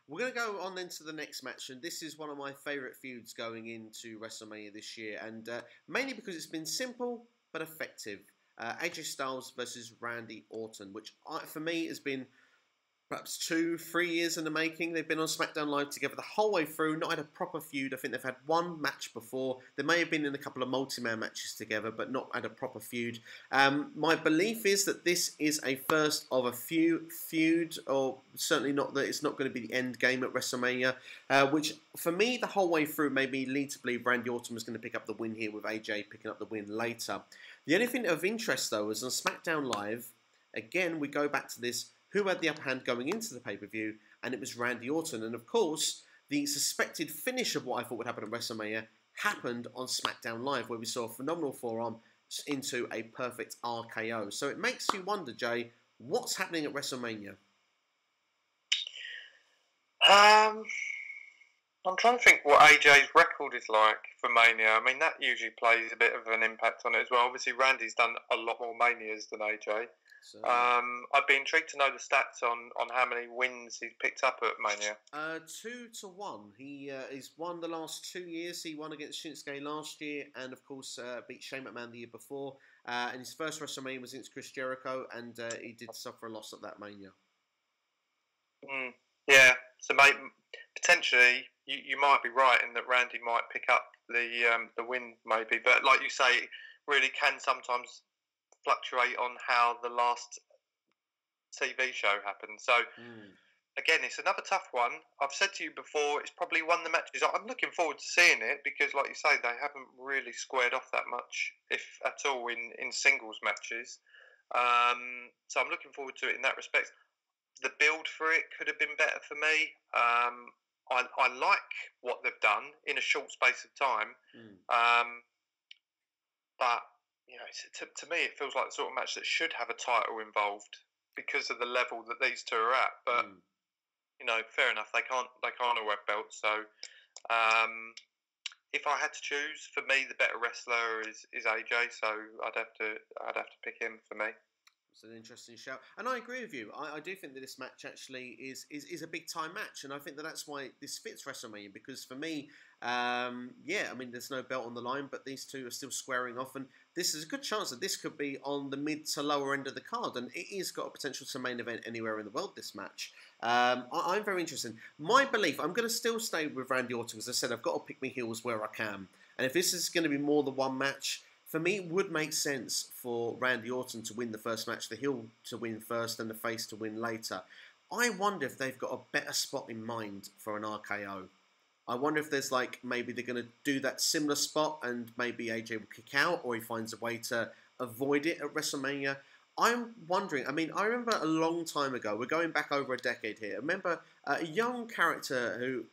We're going to go on then to the next match, and this is one of my favourite feuds going into WrestleMania this year, and mainly because it's been simple but effective. AJ Styles versus Randy Orton, which for me has been perhaps 2-3 years in the making. They've been on SmackDown Live together the whole way through, not had a proper feud. I think they've had one match before. They may have been in a couple of multi-man matches together, but not had a proper feud. My belief is that this is a first of a feud, or certainly not that it's not going to be the end game at WrestleMania, which for me the whole way through made me lead to believe Randy Orton was going to pick up the win here, with AJ picking up the win later. The only thing of interest though is on SmackDown Live, again we go back to this, who had the upper hand going into the pay-per-view, and it was Randy Orton. And of course, the suspected finish of what I thought would happen at WrestleMania happened on SmackDown Live, where we saw a phenomenal forearm into a perfect RKO. So it makes you wonder, Jay, what's happening at WrestleMania? I'm trying to think what AJ's record is like for Mania. I mean, that usually plays a bit of an impact on it as well. Obviously, Randy's done a lot more Manias than AJ. So, I'd be intrigued to know the stats on how many wins he's picked up at Mania. 2-1. He's won the last 2 years. He won against Shinsuke last year, and of course beat Shane McMahon the year before. And his first WrestleMania was against Chris Jericho, and he did suffer a loss at that Mania. Yeah, so mate, potentially you might be right in that Randy might pick up the win, maybe. But like you say, it really can sometimes fluctuate on how the last TV show happened. So again, it's another tough one. I've said to you before, it's probably one of the matches I'm looking forward to seeing it, because like you say, they haven't really squared off that much, if at all, in singles matches. So I'm looking forward to it in that respect. The build for it could have been better for me. I like what they've done in a short space of time, but you know, to me, it feels like the sort of match that should have a title involved because of the level that these two are at. But you know, fair enough, they can't all have belts. So if I had to choose, for me, the better wrestler is AJ. So I'd have to pick him for me. It's an interesting shout, and I agree with you. I do think that this match actually is a big time match, and I think that's why this fits WrestleMania. Because for me, I mean, there's no belt on the line, but these two are still squaring off, and this is a good chance that this could be on the mid to lower end of the card, and it is got a potential to main event anywhere in the world. This match, I'm very interested. My belief, I'm going to still stay with Randy Orton, as I said, I've got to pick my heels where I can, and if this is going to be more than one match, for me, it would make sense for Randy Orton to win the first match, the heel to win first, and the face to win later. I wonder if they've got a better spot in mind for an RKO. I wonder if there's maybe they're going to do that similar spot and maybe AJ will kick out, or he finds a way to avoid it at WrestleMania. I'm wondering, I mean, I remember a long time ago, we're going back over a decade here, I remember a young character who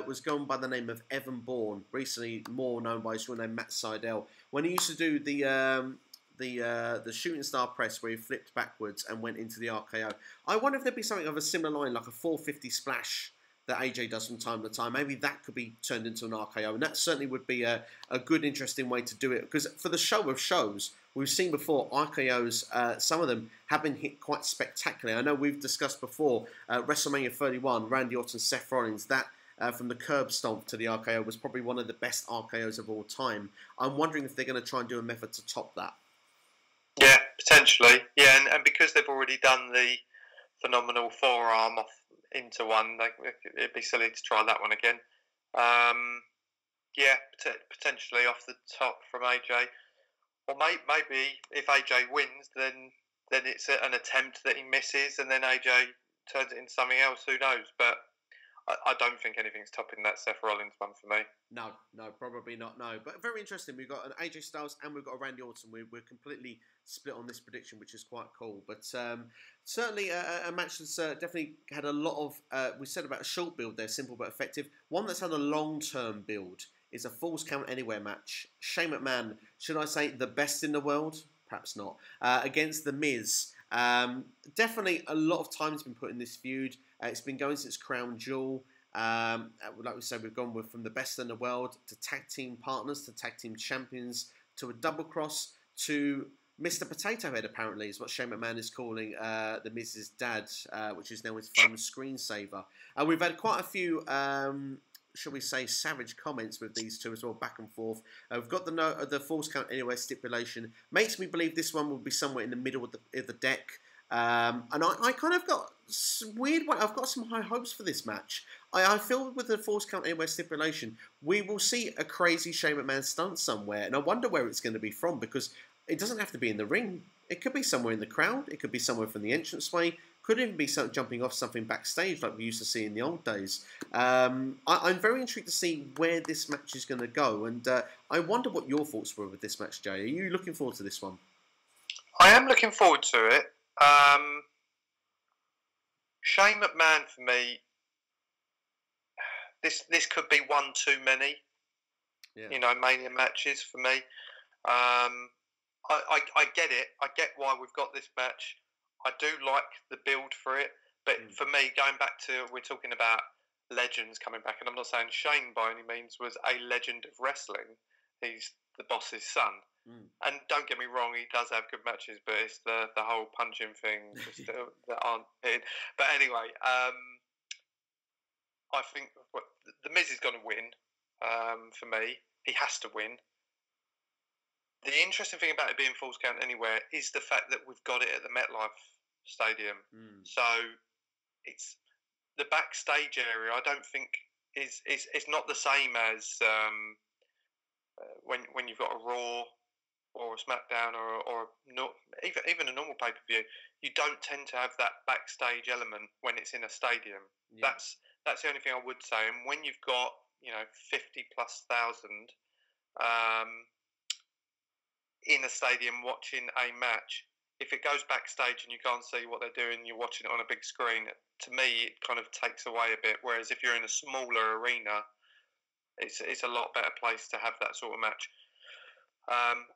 was going by the name of Evan Bourne, recently more known by his real name Matt Sydal, when he used to do the shooting star press where he flipped backwards and went into the RKO. I wonder if there'd be something of a similar line, like a 450 splash that AJ does from time to time. Maybe that could be turned into an RKO, and that certainly would be a good, interesting way to do it. Because for the show of shows, we've seen before RKOs, some of them have been hit quite spectacularly. I know we've discussed before, WrestleMania 31, Randy Orton, Seth Rollins, that from the curb stomp to the RKO was probably one of the best RKOs of all time. I'm wondering if they're going to try and do a method to top that. Yeah, potentially. Yeah, and because they've already done the phenomenal forearm off into one, it'd be silly to try that one again. Yeah, potentially off the top from AJ. Or maybe if AJ wins, then it's an attempt that he misses, and then AJ turns it into something else. Who knows? But I don't think anything's topping that Seth Rollins one for me. No, probably not, no. But very interesting. We've got an AJ Styles and we've got a Randy Orton. We're completely split on this prediction, which is quite cool. But certainly a match that's definitely had a lot of, we said about a short build there, simple but effective. One that's had a long-term build is a Falls Count Anywhere match. Shane McMahon, should I say the best in the world? Perhaps not. Against The Miz. Definitely a lot of time's been put in this feud. It's been going since Crown Jewel. Like we said, we've gone from the best in the world to tag team partners, to tag team champions, to a double cross, to Mr. Potato Head, apparently, is what Shane McMahon is calling the Miz's dad, which is now his famous screensaver. We've had quite a few, shall we say, savage comments with these two as well, back and forth. We've got the Falls Count Anywhere stipulation. Makes me believe this one will be somewhere in the middle of the deck. And I kind of got weird. I've got some high hopes for this match. I feel with the Falls Count Anywhere stipulation, we will see a crazy Shane McMahon stunt somewhere, and I wonder where it's going to be from, because it doesn't have to be in the ring. It could be somewhere in the crowd. It could be somewhere from the entranceway. Could even be jumping off something backstage like we used to see in the old days. I'm very intrigued to see where this match is going to go, and I wonder what your thoughts were with this match, Jay. Are you looking forward to this one? I am looking forward to it. Shane McMahon for me, this could be one too many. you know, Mania matches for me. I get it. I get why we've got this match. I do like the build for it, but for me, going back to, we're talking about legends coming back, and I'm not saying Shane by any means was a legend of wrestling. He's the boss's son. And don't get me wrong, he does have good matches, but it's the whole punching thing just that aren't in. But anyway, I think the Miz is going to win. For me, he has to win. The interesting thing about it being Falls Count Anywhere is the fact that we've got it at the MetLife Stadium. So it's the backstage area. I don't think it's not the same as when you've got a Raw or a SmackDown or even a normal pay-per-view. You don't tend to have that backstage element when it's in a stadium. Yeah. That's the only thing I would say. And when you've got 50,000+ in a stadium watching a match, if it goes backstage and you can't see what they're doing, you're watching it on a big screen, to me it kind of takes away a bit. Whereas if you're in a smaller arena, it's a lot better place to have that sort of match.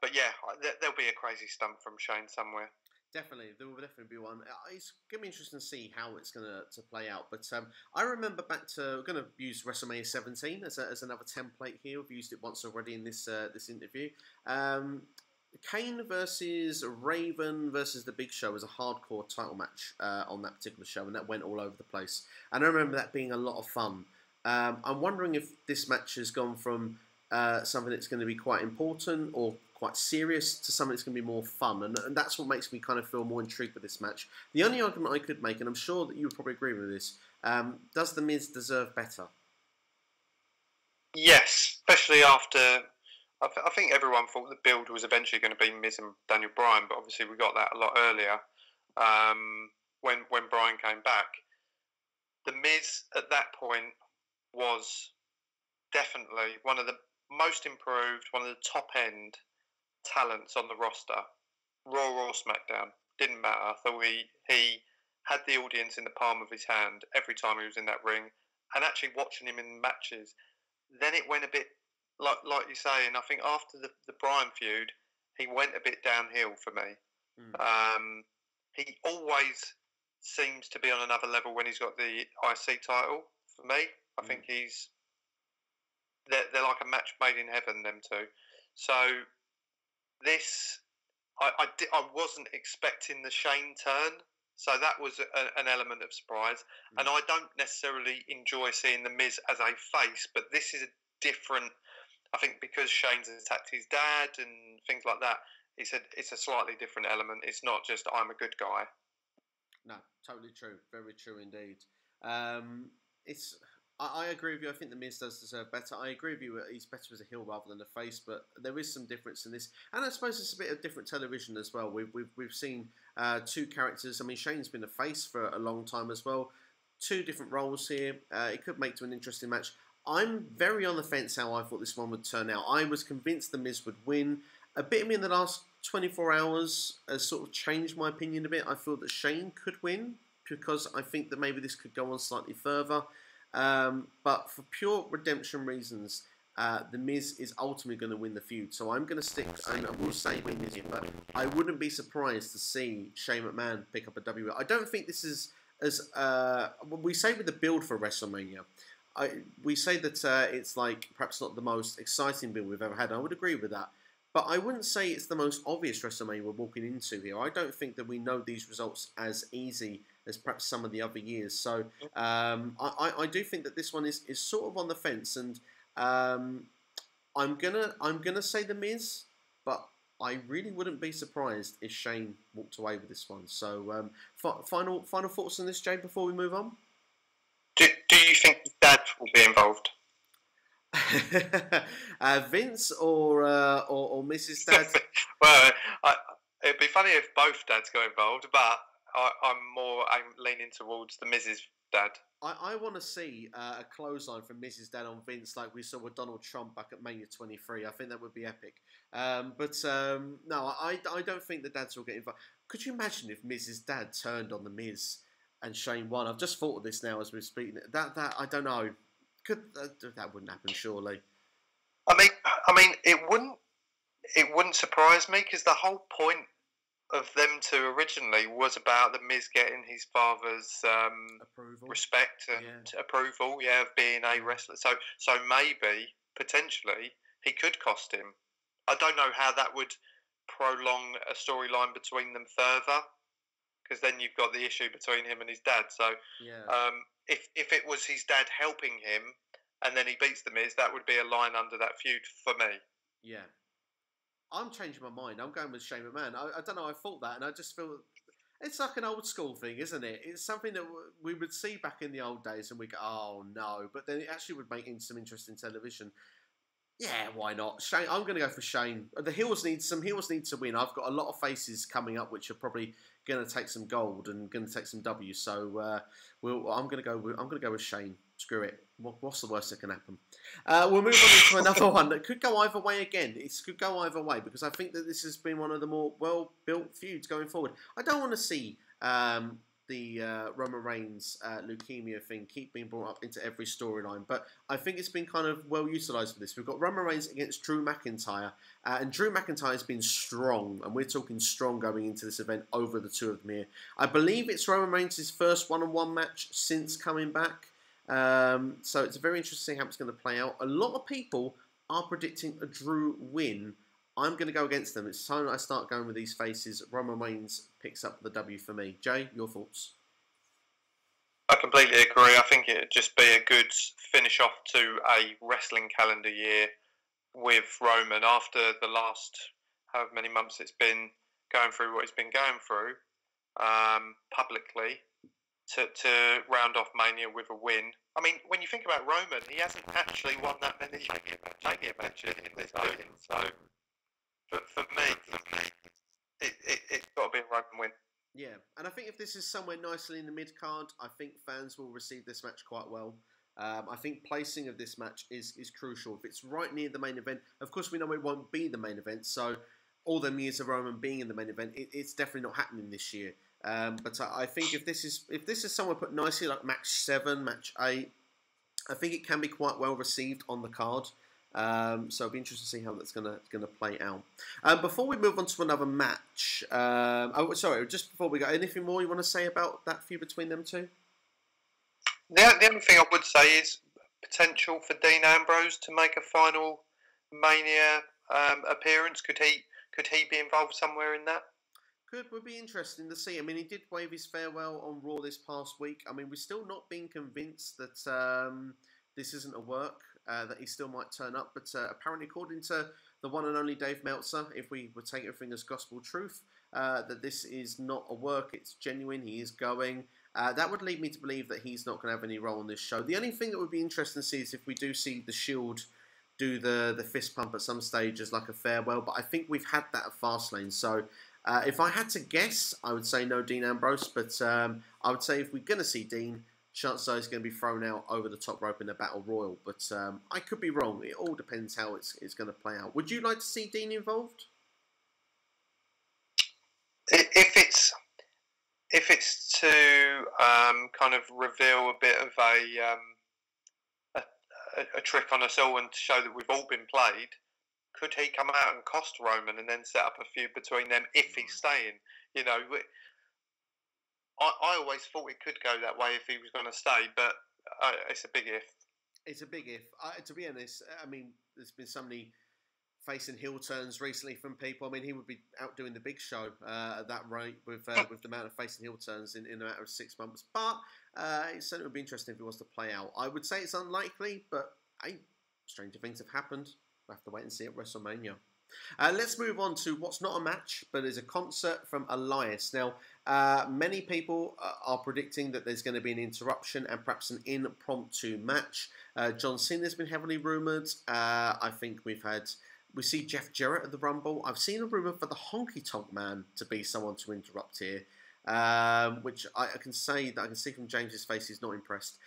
But yeah, there'll be a crazy stunt from Shane somewhere. Definitely, there will definitely be one. It's going to be interesting to see how it's going to play out. But I remember back to, we're going to use WrestleMania 17 as another template here. We've used it once already in this interview. Kane versus Raven versus The Big Show was a hardcore title match on that particular show, and that went all over the place. And I remember that being a lot of fun. I'm wondering if this match has gone from something that's going to be quite important or quite serious to something that's going to be more fun, and that's what makes me kind of feel more intrigued with this match. The only argument I could make, and I'm sure that you would probably agree with this, does The Miz deserve better? Yes, especially after, I think everyone thought the build was eventually going to be Miz and Daniel Bryan, but obviously we got that a lot earlier when Bryan came back. The Miz at that point was definitely one of the most improved, one of the top end talents on the roster. Raw or SmackDown, didn't matter. I thought he had the audience in the palm of his hand every time he was in that ring, and actually watching him in matches, then it went a bit like you say, and I think after the Bryan feud, he went a bit downhill for me. He always seems to be on another level when he's got the IC title. For me, I think they're like a match made in heaven, them two. So this, I wasn't expecting the Shane turn, so that was an element of surprise. And I don't necessarily enjoy seeing the Miz as a face, but this is a different. I think because Shane's attacked his dad and things like that, it's a slightly different element. It's not just I'm a good guy. No, totally true. Very true indeed. I agree with you. I think the Miz does deserve better. I agree with you. He's better as a heel rather than a face, but there is some difference in this, and I suppose it's a bit of different television as well. We've seen two characters. I mean, Shane's been a face for a long time as well. Two different roles here. It could make to an interesting match. I'm very on the fence how I thought this one would turn out. I was convinced the Miz would win. A bit of me in the last 24 hours has sort of changed my opinion a bit. I feel that Shane could win because I think that maybe this could go on slightly further. But for pure redemption reasons, the Miz is ultimately going to win the feud. So I'm going to stick, and I will say win this, but I wouldn't be surprised to see Shane McMahon pick up a W. I don't think this is as we say with the build for WrestleMania. We say that it's like perhaps not the most exciting build we've ever had. I would agree with that. But I wouldn't say it's the most obvious WrestleMania we're walking into here. I don't think that we know these results as easy as perhaps some of the other years. So I do think that this one is sort of on the fence, and I'm gonna say the Miz, but I really wouldn't be surprised if Shane walked away with this one. So final thoughts on this, Jay, before we move on. Do you think Dad will be involved? Vince or Mrs. Dad? Well, it'd be funny if both dads got involved, but I'm leaning towards the Mrs. Dad. I want to see a clothesline from Mrs. Dad on Vince like we saw with Donald Trump back at Mania 23. I think that would be epic. But no, I don't think the dads will get involved. Could you imagine if Mrs. Dad turned on the Miz and Shane won? I've just thought of this now as we're speaking. That I don't know. That wouldn't happen, surely. I mean, it wouldn't surprise me because the whole point of them two originally was about the Miz getting his father's respect and approval, of being a wrestler. So maybe potentially he could cost him. I don't know how that would prolong a storyline between them further, because then you've got the issue between him and his dad. So if it was his dad helping him and then he beats the Miz, that would be a line under that feud for me. Yeah. I'm changing my mind. I'm going with Shane McMahon. I don't know. I thought that, and I just feel it's like an old school thing, isn't it? It's something that we would see back in the old days, and we go, "Oh no!" But then it actually would make some interesting television. Yeah, why not? Shane. I'm going to go for Shane. The heels need to win. I've got a lot of faces coming up, which are probably going to take some gold and going to take some W. So I'm going to go with Shane. Screw it. What's the worst that can happen? We'll move on into another one that could go either way again. It could go either way because I think that this has been one of the more well-built feuds going forward. I don't want to see the Roman Reigns leukemia thing keep being brought up into every storyline, but I think it's been kind of well utilised for this. We've got Roman Reigns against Drew McIntyre, and Drew McIntyre has been strong, and we're talking strong going into this event over the two of them here. I believe it's Roman Reigns' first one-on-one match since coming back. So it's very interesting to see how it's going to play out. A lot of people are predicting a Drew win. I'm going to go against them. It's time that I start going with these faces. Roman Reigns picks up the W for me. Jay, your thoughts? I completely agree. I think it'd just be a good finish off to a wrestling calendar year with Roman after the last however many months it's been going through what he's been going through publicly. To round off Mania with a win. I mean, when you think about Roman, he hasn't actually won that many Mania matches in this game. So, for me, it's got to be a Roman win. Yeah, and I think if this is somewhere nicely in the mid-card, I think fans will receive this match quite well. I think placing of this match is crucial. If it's right near the main event, of course we know it won't be the main event, so all them years of Roman being in the main event, it's definitely not happening this year. But I think if this is somewhere put nicely, like match 7, match 8, I think it can be quite well received on the card. So it'll be interesting to see how that's gonna play out. Before we move on to another match, just before we go, anything more you want to say about that feud between them two? The only thing I would say is potential for Dean Ambrose to make a final Mania appearance. Could he be involved somewhere in that? Would be interesting to see. I mean, he did wave his farewell on Raw this past week. I mean, we're still not being convinced that this isn't a work, that he still might turn up. But apparently, according to the one and only Dave Meltzer, if we would take everything as gospel truth, that this is not a work, it's genuine, he is going. That would lead me to believe that he's not going to have any role on this show. The only thing that would be interesting to see is if we do see the Shield do the fist pump at some stage as like a farewell. But I think we've had that at Fastlane, so... if I had to guess, I would say no Dean Ambrose, but I would say if we're going to see Dean, chances are he's going to be thrown out over the top rope in a battle royal. But I could be wrong. It all depends how it's going to play out. Would you like to see Dean involved? If it's to kind of reveal a bit of a trick on us all and to show that we've all been played. Could he come out and cost Roman and then set up a feud between them if he's staying? You know, I always thought it could go that way if he was going to stay, but it's a big if. It's a big if. To be honest, I mean, there's been so many face and heel turns recently from people. I mean, he would be out doing the Big Show at that rate with the amount of face and heel turns in a matter of 6 months. But it certainly would be interesting if it was to play out. I would say it's unlikely, but stranger things have happened. We'll have to wait and see at WrestleMania. Let's move on to what's not a match, but is a concert from Elias. Now, many people are predicting that there's going to be an interruption and perhaps an impromptu match. John Cena's been heavily rumoured. I think we see Jeff Jarrett at the Rumble. I've seen a rumour for the Honky Tonk Man to be someone to interrupt here, which I can see from James's face he's not impressed.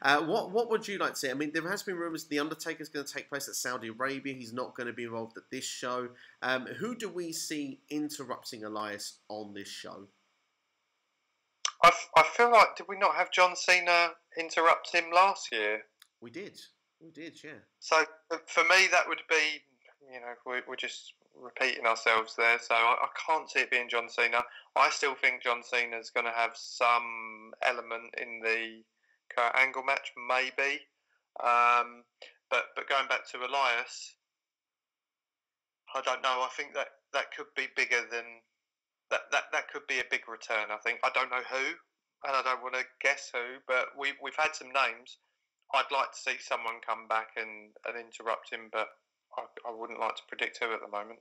What would you like to see? I mean, there has been rumours The Undertaker's going to take place at Saudi Arabia. He's not going to be involved at this show. Who do we see interrupting Elias on this show? I feel like, did we not have John Cena interrupt him last year? We did. We did, yeah. So for me, that would be, we're just repeating ourselves there. So I can't see it being John Cena. I still think John Cena's going to have some element in the Kurt Angle match, maybe. But going back to Elias, I don't know. I think that could be bigger than that could be a big return. I think I don't know who, and I don't want to guess who, but we've had some names. I'd like to see someone come back and interrupt him, but I wouldn't like to predict who at the moment.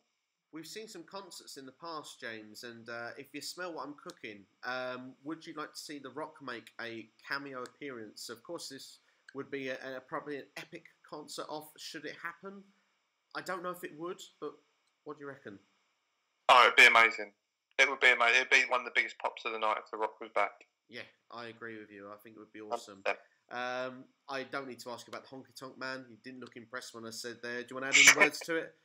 We've seen some concerts in the past, James, and if you smell what I'm cooking, would you like to see The Rock make a cameo appearance? Of course, this would be probably an epic concert off, should it happen. I don't know if it would, but what do you reckon? Oh, it'd be amazing. It would be amazing. It'd be one of the biggest pops of the night if The Rock was back. Yeah, I agree with you. I think it would be awesome. I don't need to ask you about the honky tonk man. You didn't look impressed when I said there. Do you want to add any words to it?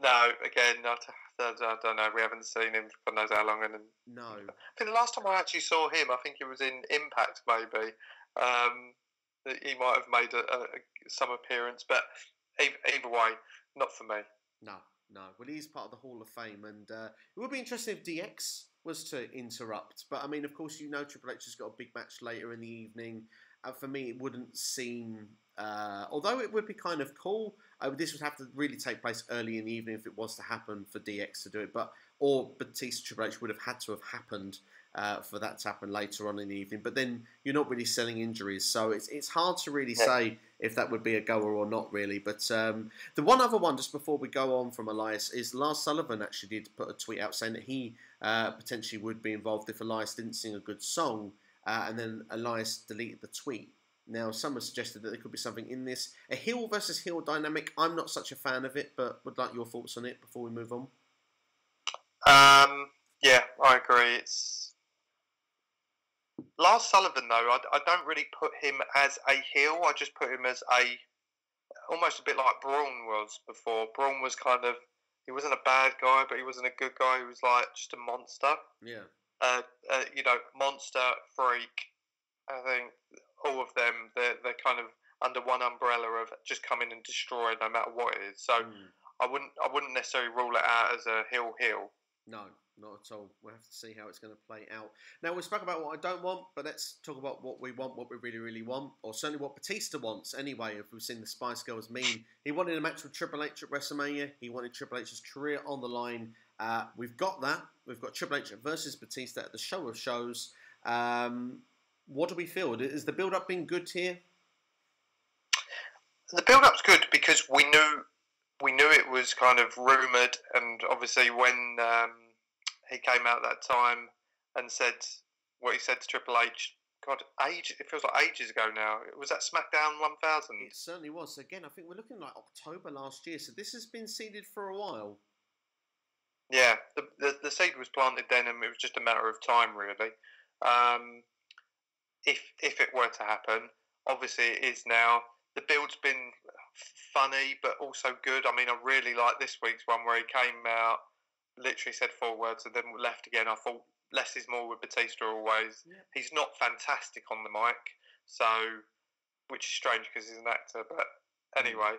No, again, I don't know. We haven't seen him for knows how long. No. I think the last time I actually saw him, I think it was in Impact, maybe. He might have made some appearance, but either way, not for me. No. Well, he's part of the Hall of Fame, and it would be interesting if DX was to interrupt. But, I mean, of course, Triple H has got a big match later in the evening. For me, it wouldn't seem... although it would be kind of cool, this would have to really take place early in the evening if it was to happen for DX to do it. Or Batista Triple H would have had to have happened for that to happen later on in the evening. But then you're not really selling injuries, so it's hard to really say if that would be a goer or not, really. But the one other one, just before we go on from Elias, is Lars Sullivan actually did put a tweet out saying that he potentially would be involved if Elias didn't sing a good song, and then Elias deleted the tweet. Now, some have suggested that there could be something in this. A heel versus heel dynamic. I'm not such a fan of it, but would like your thoughts on it before we move on. Yeah, I agree. It's Lars Sullivan, though. I don't really put him as a heel. I just put him as almost a bit like Braun was before. Braun was he wasn't a bad guy, but he wasn't a good guy. He was like just a monster. Yeah. Monster, freak. I think all of them, they're kind of under one umbrella of just come in and destroy no matter what it is. So I wouldn't necessarily rule it out as a heel. No, not at all. We'll have to see how it's going to play out. Now, we spoke about what I don't want, but let's talk about what we want, what we really, really want, or certainly what Batista wants anyway, if we've seen the Spice Girls meme. He wanted a match with Triple H at WrestleMania. He wanted Triple H's career on the line. We've got that. We've got Triple H versus Batista at the show of shows. What do we feel? Is the build-up been good here? The build-up's good because we knew it was kind of rumoured, and obviously when he came out that time and said what he said to Triple H, it feels like ages ago now. Was that SmackDown 1000? It certainly was. Again, I think we're looking like October last year, so this has been seeded for a while. Yeah, the seed was planted then, and it was just a matter of time, really. If it were to happen, obviously it is now. The build's been funny, but also good. I mean, I really like this week's one where he came out, literally said 4 words, and then left again. I thought less is more with Batista always. Yeah. He's not fantastic on the mic, which is strange because he's an actor. But anyway,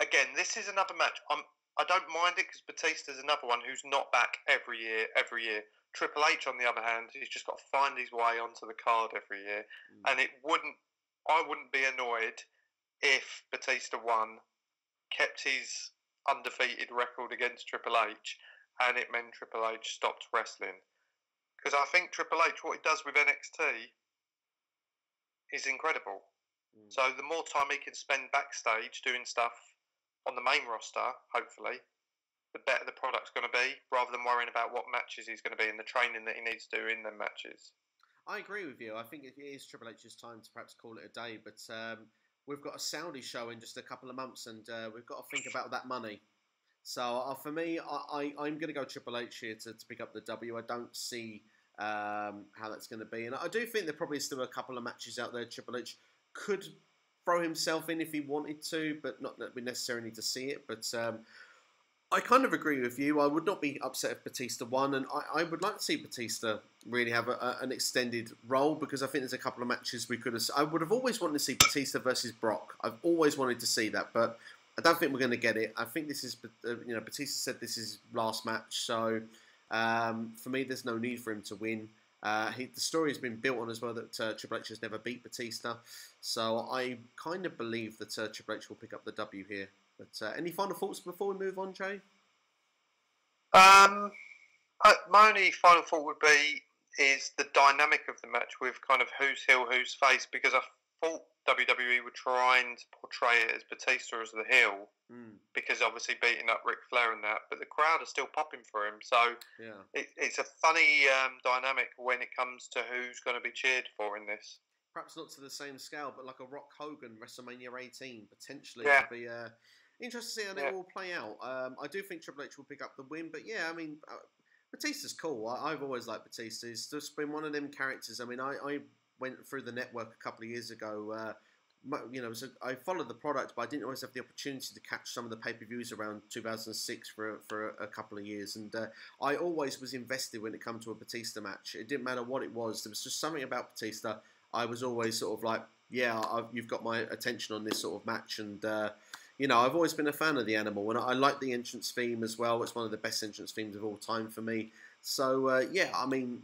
again, this is another match. I don't mind it because Batista's another one who's not back every year. Triple H, on the other hand, he's just got to find his way onto the card every year. And I wouldn't be annoyed if Batista won, kept his undefeated record against Triple H, and it meant Triple H stopped wrestling. Because I think Triple H, what he does with NXT is incredible. So the more time he can spend backstage doing stuff on the main roster, hopefully, the better the product's going to be, rather than worrying about what matches he's going to be and the training that he needs to do in them matches. I agree with you. I think it is Triple H's time to perhaps call it a day, but we've got a Saudi show in just a couple of months, and we've got to think about that money. So for me, I'm going to go Triple H here to pick up the W. I don't see how that's going to be. And I do think there probably is still a couple of matches out there Triple H could throw himself in if he wanted to, but not that we necessarily need to see it. But I kind of agree with you. I would not be upset if Batista won, and I would like to see Batista really have an extended role, because I think there's a couple of matches we could have. I would have always wanted to see Batista versus Brock. I've always wanted to see that, but I don't think we're going to get it. I think this is, Batista said this is his last match, so for me, there's no need for him to win. The story has been built on as well that Triple H has never beat Batista, so I kind of believe that Triple H will pick up the W here. But any final thoughts before we move on, Jay? My only final thought would be is the dynamic of the match with kind of who's heel, who's face, because I thought WWE were trying to portray it as Batista as the heel, because obviously beating up Ric Flair and that, but the crowd are still popping for him, so it's a funny dynamic when it comes to who's going to be cheered for in this. Perhaps not to the same scale, but like a Rock Hogan WrestleMania 18, potentially. It could be interesting to see how it will play out. I do think Triple H will pick up the win, but yeah, I mean, Batista's cool. I've always liked Batista. He's just been one of them characters. I mean, I went through the network a couple of years ago. So I followed the product, but I didn't always have the opportunity to catch some of the pay-per-views around 2006 for a couple of years. And I always was invested when it came to a Batista match. It didn't matter what it was. There was just something about Batista. I was always sort of like, you've got my attention on this sort of match. And, I've always been a fan of the Animal. And I like the entrance theme as well. It's one of the best entrance themes of all time for me. So, I mean,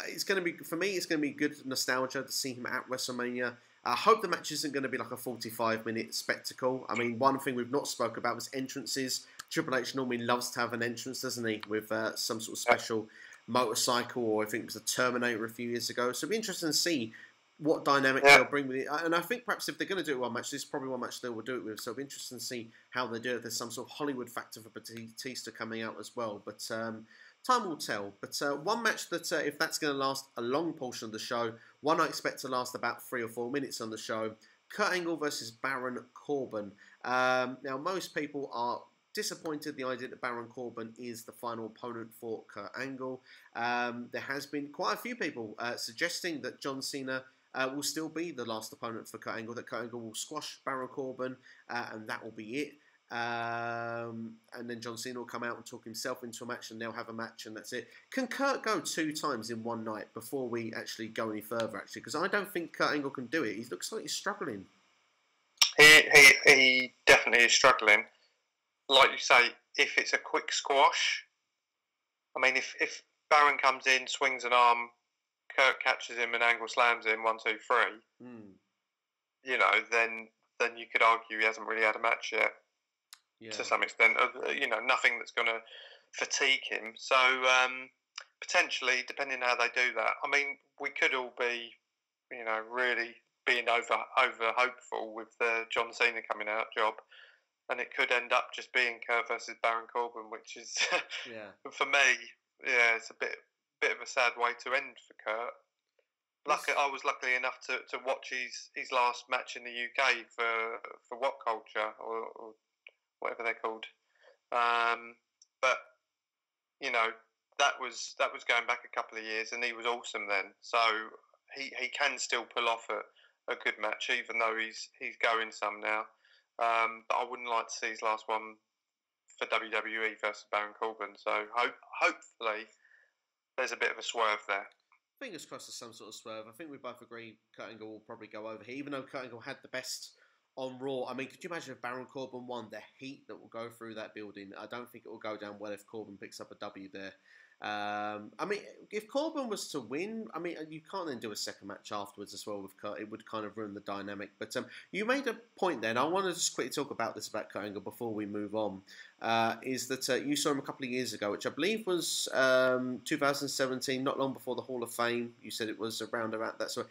it's going to be, for me, it's going to be good nostalgia to see him at WrestleMania. I hope the match isn't going to be like a 45-minute spectacle. I mean, one thing we've not spoke about was entrances. Triple H normally loves to have an entrance, doesn't he, with some sort of special motorcycle, or I think it was a Terminator a few years ago. So it'll be interesting to see what dynamic they'll bring with it. And I think perhaps if they're going to do it one match, this is probably one match they will do it with. So it'll be interesting to see how they do it. There's some sort of Hollywood factor for Batista coming out as well. But time will tell. But one match that, if that's going to last a long portion of the show, one I expect to last about 3 or 4 minutes on the show, Kurt Angle versus Baron Corbin. Now, most people are disappointed the idea that Baron Corbin is the final opponent for Kurt Angle. There has been quite a few people suggesting that John Cena will still be the last opponent for Kurt Angle, that Kurt Angle will squash Baron Corbin, and that will be it. And then John Cena will come out and talk himself into a match, and they'll have a match, and that's it. Can Kurt go 2 times in one night before we actually go any further, actually? Because I don't think Kurt Angle can do it. He looks like he's struggling. He definitely is struggling. Like you say, if it's a quick squash, I mean, if Baron comes in, swings an arm, Kurt catches him and Angle slams him, 1, 2, 3, then you could argue he hasn't really had a match yet. Yeah. To some extent, nothing that's going to fatigue him. So potentially, depending on how they do that, I mean, we could all be, really being over hopeful with the John Cena coming out job, and it could end up just being Kurt versus Baron Corbin, which is for me, it's a bit of a sad way to end for Kurt. I was lucky enough to watch his last match in the UK for What Culture or whatever they're called, but that was going back a couple of years, and he was awesome then. So he can still pull off a good match, even though he's going some now. But I wouldn't like to see his last one for WWE versus Baron Corbin. So hopefully there's a bit of a swerve there. Fingers crossed there's some sort of swerve. I think we both agree Kurt Angle will probably go over here, even though Kurt Angle had the best on Raw. I mean, could you imagine if Baron Corbin won? The heat that will go through that building. I don't think it will go down well if Corbin picks up a W there. I mean, if Corbin was to win, I mean, you can't then do a second match afterwards as well with Kurt. It would kind of ruin the dynamic. But you made a point then. I want to just quickly talk about this about Kurt Angle before we move on. Is that you saw him a couple of years ago, which I believe was 2017, not long before the Hall of Fame. You said it was around that sort.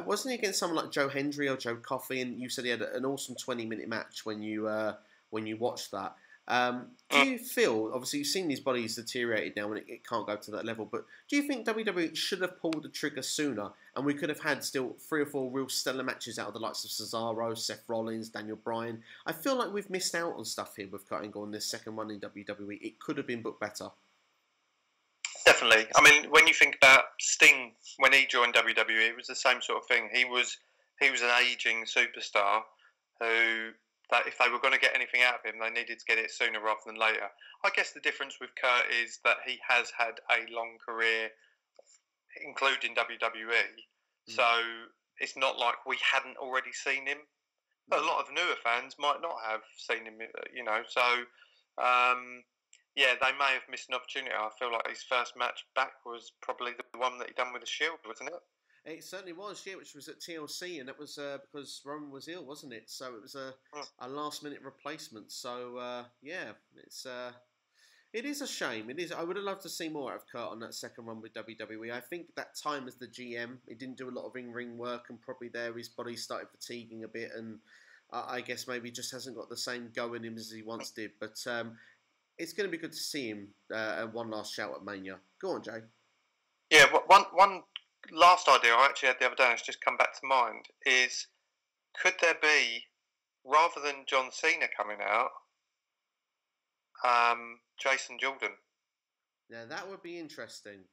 Wasn't he against someone like Joe Hendry or Joe Kofi? And you said he had an awesome 20-minute match when you watched that. Do you feel, obviously you've seen these bodies deteriorated now and it can't go to that level, but do you think WWE should have pulled the trigger sooner and we could have had still 3 or 4 real stellar matches out of the likes of Cesaro, Seth Rollins, Daniel Bryan? I feel like we've missed out on stuff here with Kurt Angle on this second one in WWE. It could have been booked better. Definitely. I mean, when you think about Sting, when he joined WWE, it was the same sort of thing. He was an aging superstar who that if they were going to get anything out of him, they needed to get it sooner rather than later. I guess the difference with Kurt is that he has had a long career, including WWE, so it's not like we hadn't already seen him. But a lot of newer fans might not have seen him, so they may have missed an opportunity. I feel like his first match back was probably the one that he done with the Shield, wasn't it? It certainly was, yeah, which was at TLC, and it was because Roman was ill, wasn't it? So it was a last-minute replacement. So, it is a shame. It is. I would have loved to see more out of Kurt on that second run with WWE. I think that time as the GM, he didn't do a lot of in-ring work, and probably his body started fatiguing a bit, and I guess maybe just hasn't got the same go in him as he once did. But it's going to be good to see him one last shout at Mania. Go on, Jay. Yeah, one last idea I actually had the other day, and it's just come back to mind, is could there be, rather than John Cena coming out, Jason Jordan? Yeah, that would be interesting.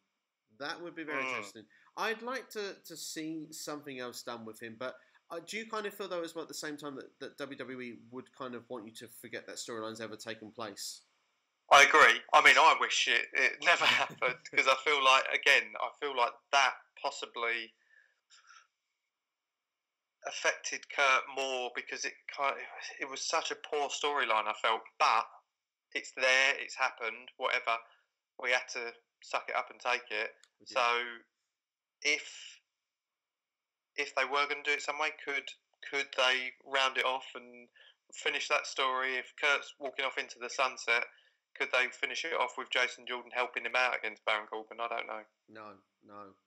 That would be very interesting. I'd like to see something else done with him, but do you kind of feel, though, as well at the same time that WWE would kind of want you to forget that storyline's ever taken place? I agree. I mean, I wish it never happened, because I feel like that possibly affected Kurt more, because it was such a poor storyline, I felt. But it's there, it's happened, whatever. We had to suck it up and take it. Yeah. So if they were going to do it some way, could they round it off and finish that story? If Kurt's walking off into the sunset, could they finish it off with Jason Jordan helping him out against Baron Corbin? I don't know. No.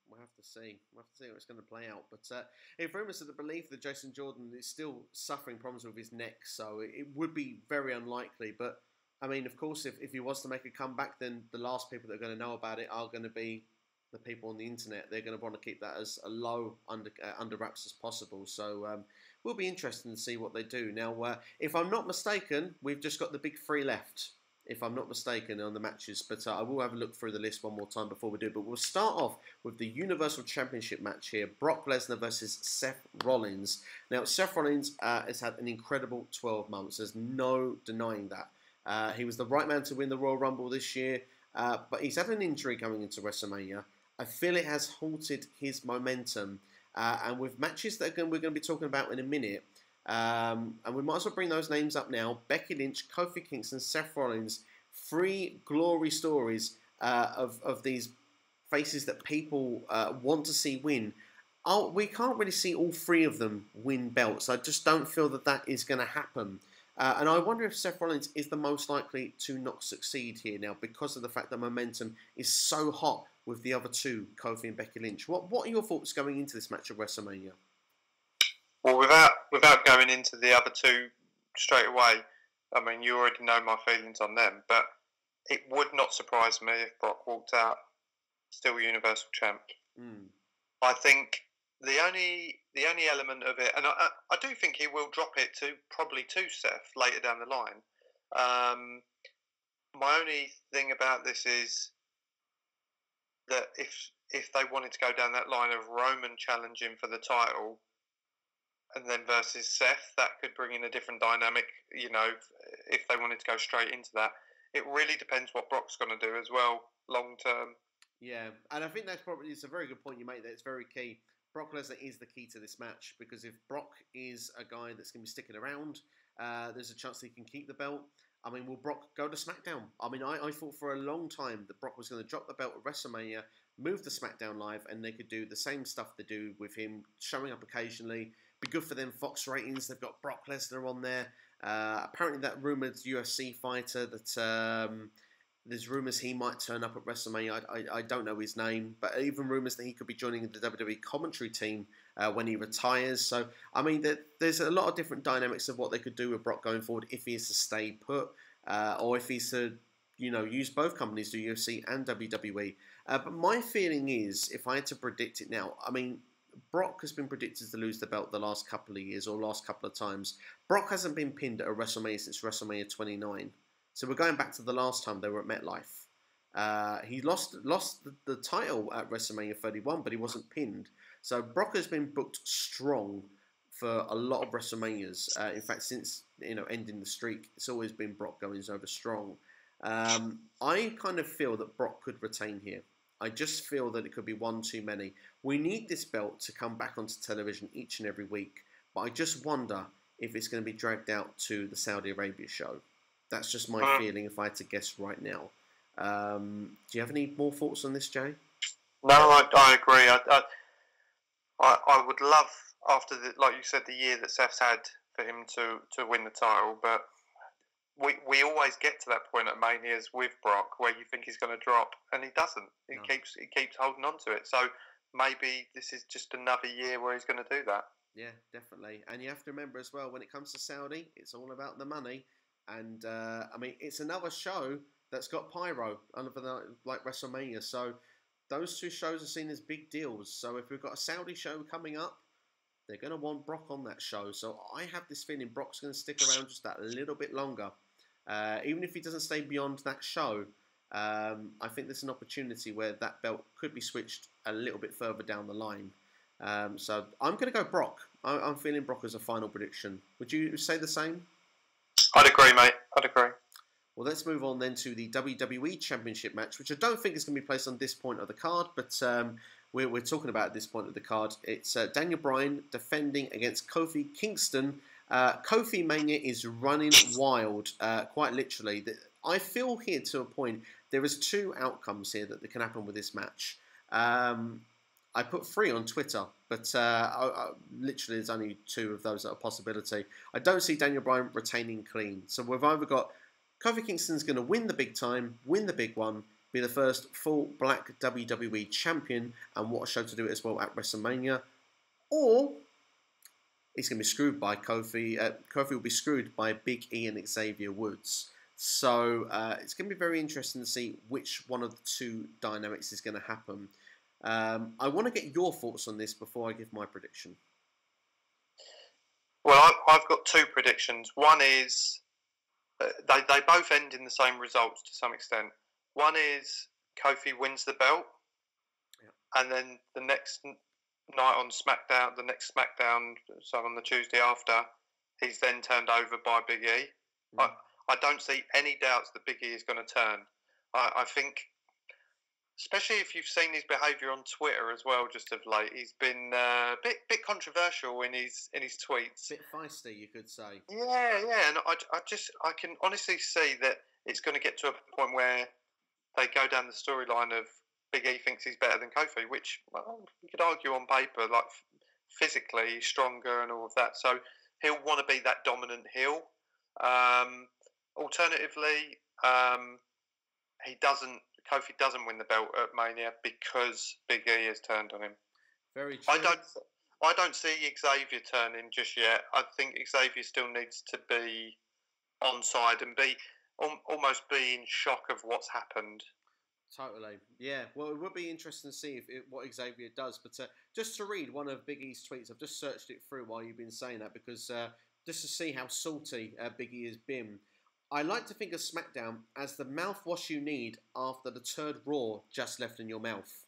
We'll have to see. We'll have to see how it's going to play out. But if rumours are the belief that Jason Jordan is still suffering problems with his neck, so it would be very unlikely. But, I mean, of course, if he was to make a comeback, then the last people that are going to know about it are going to be the people on the internet. They're going to want to keep that as a low under wraps as possible. So we'll be interested to see what they do. Now, if I'm not mistaken, we've just got the big three left, if I'm not mistaken, on the matches. But I will have a look through the list one more time before we do. But we'll start off with the Universal Championship match here. Brock Lesnar versus Seth Rollins. Now, Seth Rollins has had an incredible 12 months. There's no denying that. He was the right man to win the Royal Rumble this year. But he's had an injury coming into WrestleMania. I feel it has halted his momentum. And with matches that we're going to be talking about in a minute, and we might as well bring those names up now. Becky Lynch, Kofi Kingston, Seth Rollins. 3 glory stories of these faces that people want to see win. We can't really see all 3 of them win belts. I just don't feel that is going to happen. And I wonder if Seth Rollins is the most likely to not succeed here now, because of the fact that momentum is so hot with the other 2, Kofi and Becky Lynch. What are your thoughts going into this match at WrestleMania? Well, without going into the other 2 straight away, I mean, you already know my feelings on them, but it would not surprise me if Brock walked out still Universal Champ. I think the only element of it, and I do think he will drop it probably to Seth later down the line. My only thing about this is that if they wanted to go down that line of Roman challenging for the title and then versus Seth, that could bring in a different dynamic, if they wanted to go straight into that. It really depends what Brock's going to do as well, long term. Yeah, and I think it's a very good point you make there. It's very key. Brock Lesnar is the key to this match, because if Brock is a guy that's going to be sticking around, there's a chance he can keep the belt. I mean, will Brock go to SmackDown? I mean, I thought for a long time that Brock was going to drop the belt at WrestleMania, move to SmackDown Live, and they could do the same stuff they do with him, showing up occasionally. Be good for them Fox ratings. They've got Brock Lesnar on there. Apparently that rumoured UFC fighter that there's rumours he might turn up at WrestleMania. I don't know his name, but even rumours that he could be joining the WWE commentary team when he retires. So, I mean, there's a lot of different dynamics of what they could do with Brock going forward if he is to stay put, or if he's to, use both companies, the UFC and WWE. But my feeling is, if I had to predict it now, I mean, Brock has been predicted to lose the belt the last couple of years, or last couple of times. Brock hasn't been pinned at a WrestleMania since WrestleMania 29. So we're going back to the last time they were at MetLife. He lost the title at WrestleMania 31, but he wasn't pinned. So Brock has been booked strong for a lot of WrestleManias. In fact, since ending the streak, it's always been Brock going over strong. I kind of feel that Brock could retain here. I just feel that it could be one too many. We need this belt to come back onto television each and every week, but I just wonder if it's going to be dragged out to the Saudi Arabia show. That's just my feeling if I had to guess right now. Do you have any more thoughts on this, Jay? No, I agree. I would love, after like you said, the year that Seth's had, for him to win the title, but we always get to that point at Manias with Brock where you think he's going to drop, and he doesn't. He keeps holding on to it. So maybe this is just another year where he's going to do that. Yeah, definitely. And you have to remember as well, when it comes to Saudi, it's all about the money. And it's another show that's got pyro, other than like WrestleMania. So those two shows are seen as big deals. So if we've got a Saudi show coming up, they're going to want Brock on that show. So I have this feeling Brock's going to stick around just that little bit longer. Even if he doesn't stay beyond that show, I think there's an opportunity where that belt could be switched a little bit further down the line. So I'm going to go Brock. I'm feeling Brock as a final prediction. Would you say the same? I'd agree, mate. I'd agree. Well, let's move on then to the WWE Championship match, which I don't think is going to be placed on this point of the card, but we're talking about at this point of the card. It's Daniel Bryan defending against Kofi Kingston. KofiMania is running wild, quite literally. I feel here to a point, there is two outcomes here that can happen with this match. I put 3 on Twitter, but literally there's only 2 of those that are a possibility. I don't see Daniel Bryan retaining clean. So we've either got Kofi Kingston's going to win the big time, win the big one, be the first full black WWE champion, and what a show to do it as well at WrestleMania, or he's going to be screwed by Kofi. Kofi will be screwed by Big E and Xavier Woods. So it's going to be very interesting to see which one of the two dynamics is going to happen. I want to get your thoughts on this before I give my prediction. Well, I've got 2 predictions. One is they both end in the same results to some extent. One is Kofi wins the belt, and then the next night on SmackDown, the next SmackDown, so on the Tuesday after, he's then turned over by Big E. I don't see any doubts that Big E is going to turn. I think, especially if you've seen his behaviour on Twitter as well, just of late, he's been a bit controversial in his tweets. Bit feisty, you could say. Yeah, and I can honestly see that it's going to get to a point where they go down the storyline of Big E thinks he's better than Kofi, which, well, you could argue on paper, like physically he's stronger and all of that. So he'll want to be that dominant heel. Alternatively, Kofi doesn't win the belt at Mania because Big E has turned on him. Very true. I don't see Xavier turning just yet. I think Xavier still needs to be on side and almost be in shock of what's happened. Totally. Yeah. Well, it would be interesting to see what Xavier does. But just to read one of Big E's tweets, I've just searched it through while you've been saying that, because just to see how salty Big E has been. I like to think of SmackDown as the mouthwash you need after the turd raw just left in your mouth.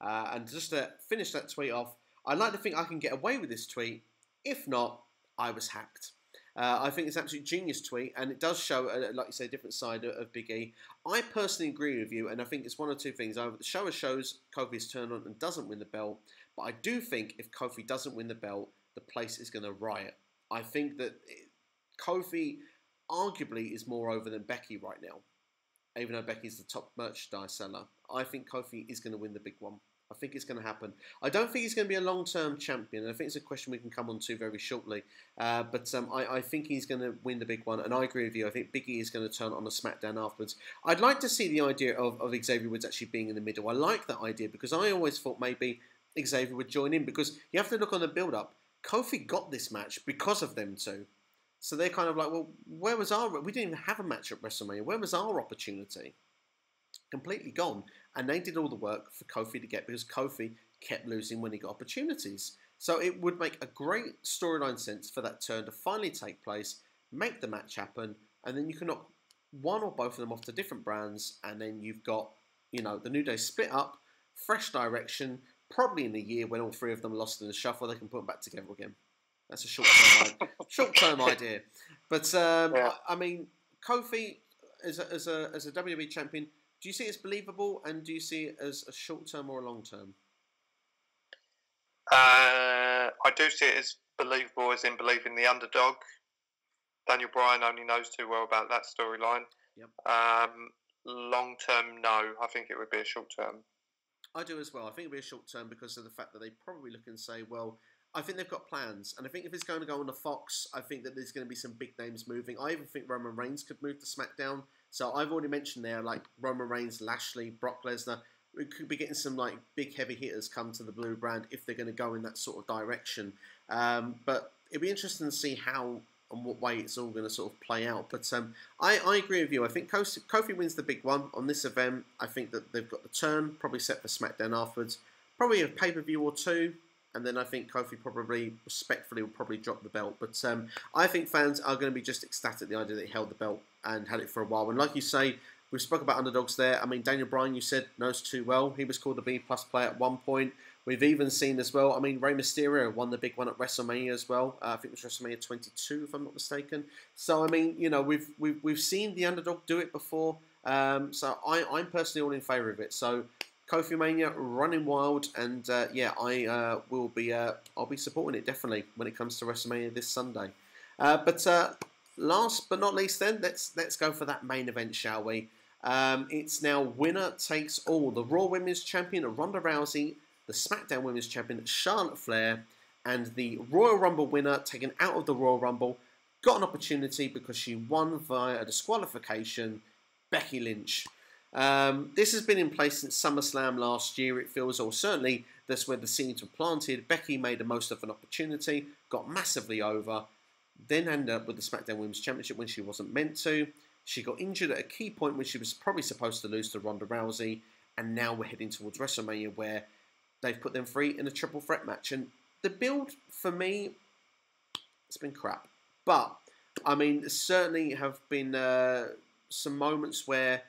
And just to finish that tweet off, I like to think I can get away with this tweet. If not, I was hacked. I think it's an absolute genius tweet, and it does show, like you say, a different side of Big E. I personally agree with you, and I think it's one of 2 things. Either the show shows Kofi's turn on and doesn't win the belt, but I do think if Kofi doesn't win the belt, the place is going to riot. I think that Kofi arguably is more over than Becky right now, even though Becky's the top merchandise seller. I think Kofi is going to win the big one. I think it's going to happen. I don't think he's going to be a long-term champion, and I think it's a question we can come on to very shortly. But I think he's going to win the big one, and I agree with you. I think Big E is going to turn on a SmackDown afterwards. I'd like to see the idea of Xavier Woods actually being in the middle. I like that idea, because I always thought maybe Xavier would join in, because you have to look on the build-up. Kofi got this match because of them two. So they're kind of like, well, where was we didn't even have a match at WrestleMania. Where was our opportunity? Completely gone. And they did all the work for Kofi to get, because Kofi kept losing when he got opportunities. So it would make a great storyline sense for that turn to finally take place, make the match happen, and then you can knock one or both of them off to different brands, and then you've got, the New Day split up, fresh direction, probably in the year when all 3 of them lost in the shuffle, they can put them back together again. That's a short-term idea. But I mean, Kofi as a WWE champion, do you see it as believable, and do you see it as a short-term or a long-term? I do see it as believable, as in believing the underdog. Daniel Bryan only knows too well about that storyline. Yep. Long term, no. I think it would be a short term. I do as well. I think it would be a short term because of the fact that they probably look and say, well, I think they've got plans. And I think if it's going to go on the Fox, I think that there's going to be some big names moving. I even think Roman Reigns could move to SmackDown. So I've already mentioned there, like Roman Reigns, Lashley, Brock Lesnar. We could be getting some like big heavy hitters come to the blue brand if they're going to go in that sort of direction. But it'd be interesting to see how and what way it's all going to sort of play out. But I agree with you. I think Kofi wins the big one on this event. I think that they've got the turn probably set for SmackDown afterwards. Probably a pay-per-view or two. And then I think Kofi probably, respectfully, will probably drop the belt. But I think fans are going to be just ecstatic at the idea that he held the belt and had it for a while. And like you say, we spoke about underdogs there. I mean, Daniel Bryan, you said, knows too well. He was called the B-plus player at one point. We've even seen as well, I mean, Rey Mysterio won the big one at WrestleMania as well. I think it was WrestleMania 22, if I'm not mistaken. So, I mean, you know, we've seen the underdog do it before. So I'm personally all in favour of it. So KofiMania running wild, and yeah, I'll be supporting it definitely when it comes to WrestleMania this Sunday. But last but not least, then let's go for that main event, shall we? It's now winner takes all. The Raw Women's Champion Ronda Rousey, the SmackDown Women's Champion Charlotte Flair, and the Royal Rumble winner taken out of the Royal Rumble got an opportunity because she won via a disqualification, Becky Lynch. This has been in place since SummerSlam last year, it feels, or certainly that's where the seeds were planted. Becky made the most of an opportunity, got massively over, then ended up with the SmackDown Women's Championship when she wasn't meant to. She got injured at a key point when she was probably supposed to lose to Ronda Rousey, and now we're heading towards WrestleMania where they've put them free in a triple threat match. And the build, for me, it's been crap. But, I mean, there certainly have been some moments where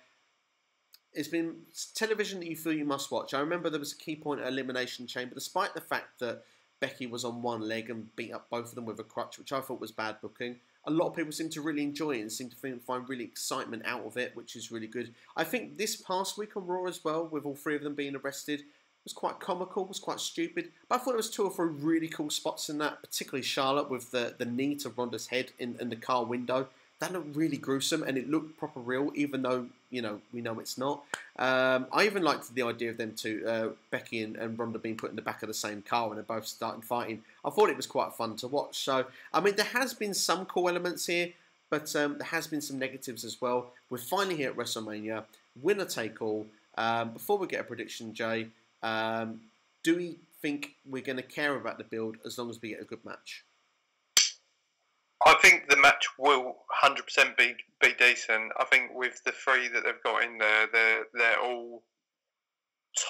it's been television that you feel you must watch. I remember there was a key point at Elimination Chamber, despite the fact that Becky was on one leg and beat up both of them with a crutch, which I thought was bad booking. A lot of people seem to really enjoy it and seem to find really excitement out of it, which is really good. I think this past week on Raw as well, with all three of them being arrested, was quite comical, was quite stupid. But I thought there was two or three really cool spots in that, particularly Charlotte with the knee to Ronda's head in the car window. That looked really gruesome, and it looked proper real, even though, you know, we know it's not. I even liked the idea of them two, Becky and Ronda, being put in the back of the same car when they're both starting fighting. I thought it was quite fun to watch. So, I mean, there has been some cool elements here, but there has been some negatives as well. We're finally here at WrestleMania, winner take all. Before we get a prediction, Jay, do we think we're going to care about the build as long as we get a good match? I think the match will 100% be decent. I think with the three that they've got in there, they're all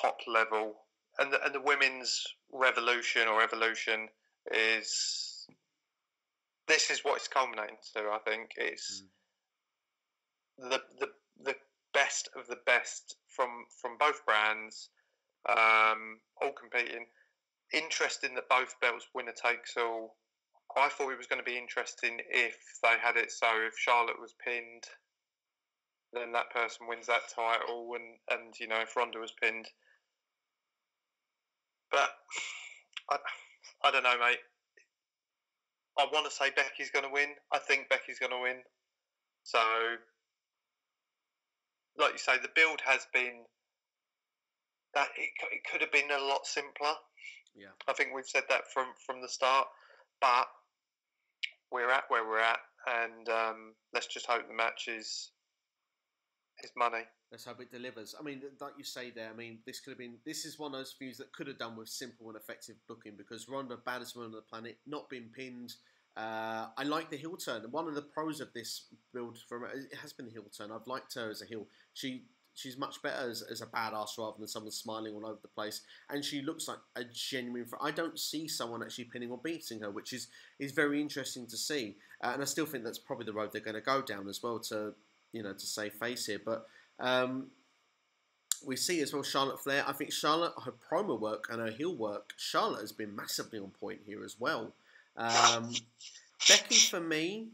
top level. And the women's revolution or evolution is, this is what it's culminating to. I think it's the best of the best from both brands, all competing. Interesting that both belts winner takes all. I thought it was going to be interesting if they had it so if Charlotte was pinned, then that person wins that title, and you know, if Ronda was pinned. But I don't know, mate. I want to say Becky's going to win. I think Becky's going to win. So, like you say, the build has been that it could have been a lot simpler. Yeah, I think we've said that from the start, but we're at where we're at, and let's just hope the match is money. Let's hope it delivers. I mean, like you say there, I mean, this is one of those feuds that could have done with simple and effective booking, because Ronda, baddest woman on the planet, not been pinned. I like the heel turn. One of the pros of this build it has been the heel turn. I've liked her as a heel. She's much better as a badass rather than someone smiling all over the place. And she looks like a genuine... I don't see someone actually pinning or beating her, which is very interesting to see. And I still think that's probably the road they're going to go down as well to save face here. But we see as well Charlotte Flair. I think Charlotte, her promo work and her heel work, Charlotte has been massively on point here as well. Becky, for me,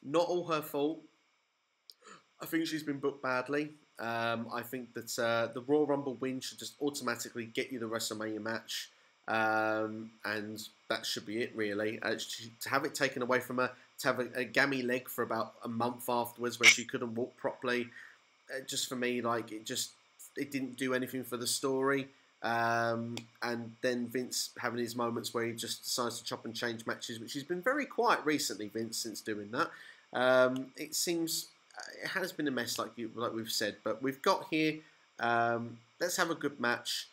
not all her fault. I think she's been booked badly. I think that the Royal Rumble win should just automatically get you the WrestleMania match. And that should be it, really. To have it taken away from her, to have a gammy leg for about a month afterwards where she couldn't walk properly, just for me, like, it didn't do anything for the story. And then Vince having his moments where he just decides to chop and change matches, which he's been very quiet recently, Vince, since doing that. It seems it has been a mess, like we've said, but we've got here. Let's have a good match.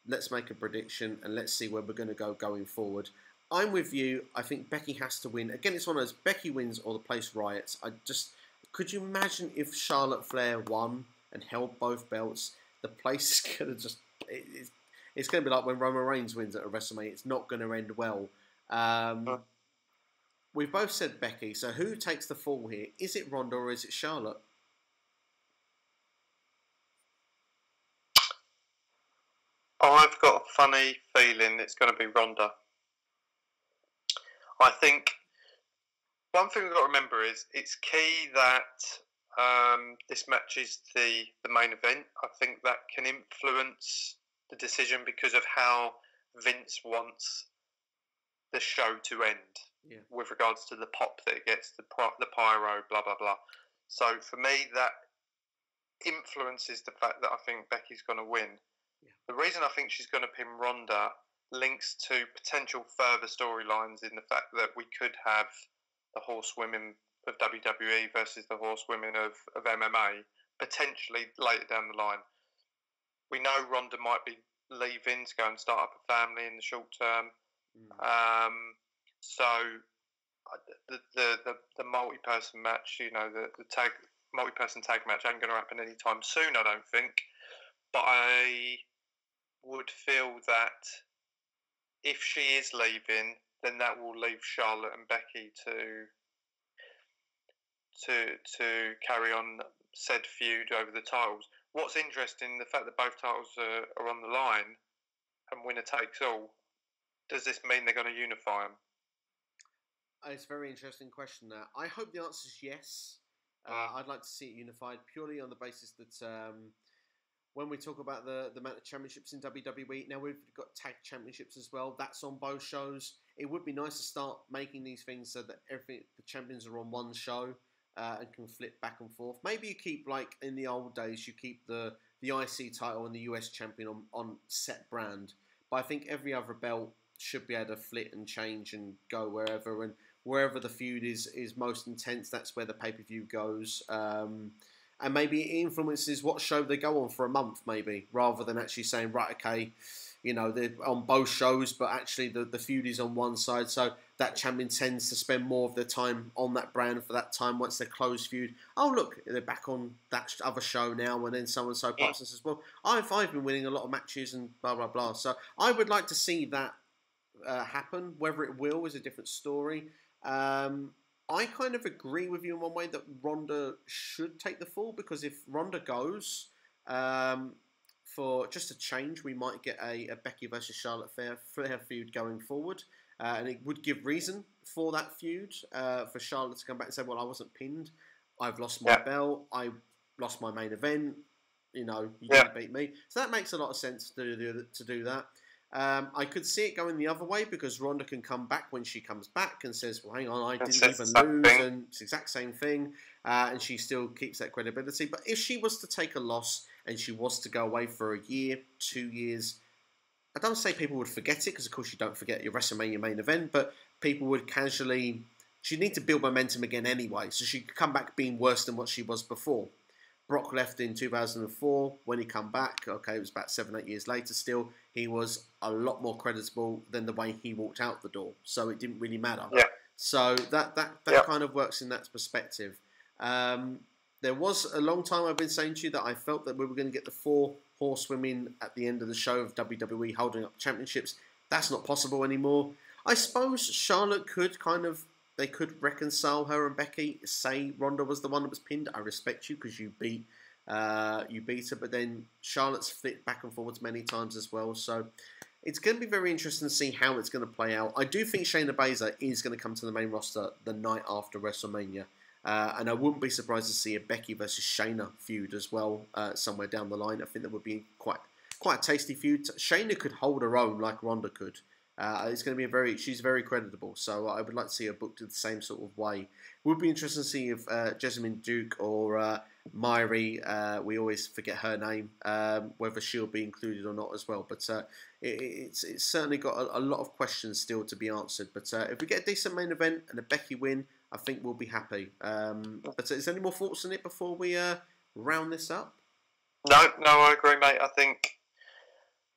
Let's make a prediction and let's see where we're going to go going forward. I'm with you. I think Becky has to win. Again, it's one of those, Becky wins or the place riots. Could you imagine if Charlotte Flair won and held both belts? The place is going to just, it's going to be like when Roman Reigns wins at a WrestleMania. It's not going to end well. We've both said Becky, so who takes the fall here? Is it Ronda or is it Charlotte? I've got a funny feeling it's going to be Ronda. I think one thing we've got to remember is it's key that this match is the main event. I think that can influence the decision because of how Vince wants the show to end with regards to the pop that it gets, the pyro, blah, blah, blah. So for me, that influences the fact that I think Becky's going to win. The reason I think she's going to pin Ronda links to potential further storylines in the fact that we could have the horsewomen of WWE versus the horsewomen of MMA potentially later down the line. We know Ronda might be leaving to go and start up a family in the short term. So the multi-person match, the multi-person tag match ain't going to happen anytime soon, I don't think. But I would feel that if she is leaving, then that will leave Charlotte and Becky to carry on said feud over the titles. What's interesting, the fact that both titles are on the line and winner takes all, does this mean they're going to unify them? It's a very interesting question there. I hope the answer is yes. I'd like to see it unified purely on the basis that when we talk about the amount of championships in WWE, now we've got tag championships as well. That's on both shows. It would be nice to start making these things so that the champions are on one show and can flip back and forth. Maybe you keep, like in the old days, you keep the IC title and the US champion on set brand. But I think every other belt should be able to flit and change and go wherever. And wherever the feud is most intense, that's where the pay-per-view goes. And maybe it influences what show they go on for a month, maybe, rather than actually saying, right, okay, they're on both shows, but actually the feud is on one side. So that champion tends to spend more of their time on that brand for that time once they're closed feud. Oh, look, they're back on that other show now, and then so-and-so pops and says, well, I've been winning a lot of matches and blah, blah, blah. So I would like to see that happen. Whether it will is a different story. I kind of agree with you in one way that Ronda should take the fall, because if Ronda goes, for just a change, we might get a Becky versus Charlotte Flair feud going forward. And it would give reason for that feud, for Charlotte to come back and say, well, I wasn't pinned. I've lost my belt. I lost my main event. You didn't beat me. So that makes a lot of sense to do that. I could see it going the other way, because Ronda can come back when she comes back and says, well, hang on, I didn't even lose, and it's the exact same thing, and she still keeps that credibility. But if she was to take a loss and she was to go away for a year, 2 years, I don't say people would forget it, because of course you don't forget your WrestleMania main event, but people would she'd need to build momentum again anyway, so she could come back being worse than what she was before. Brock left in 2004. When he come back, okay, it was about 7-8 years later still, he was a lot more creditable than the way he walked out the door. So it didn't really matter. Yeah. So that kind of works in that perspective. There was a long time I've been saying to you that I felt that we were going to get the 4 horsewomen at the end of the show of WWE holding up championships. That's not possible anymore. I suppose Charlotte could they could reconcile her and Becky, say Ronda was the one that was pinned. I respect you because you beat her, but then Charlotte's flipped back and forwards many times as well. So it's going to be very interesting to see how it's going to play out. I do think Shayna Baszler is going to come to the main roster the night after WrestleMania. And I wouldn't be surprised to see a Becky versus Shayna feud as well somewhere down the line. I think that would be quite a tasty feud. Shayna could hold her own like Ronda could. It's going to be she's very creditable, so I would like to see her booked in the same sort of way. It would be interesting to see if Jessamine Duke or Myri, we always forget her name, whether she'll be included or not as well. But it's certainly got a lot of questions still to be answered. But if we get a decent main event and a Becky win, I think we'll be happy. But is there any more thoughts on it before we round this up? No, I agree, mate. I think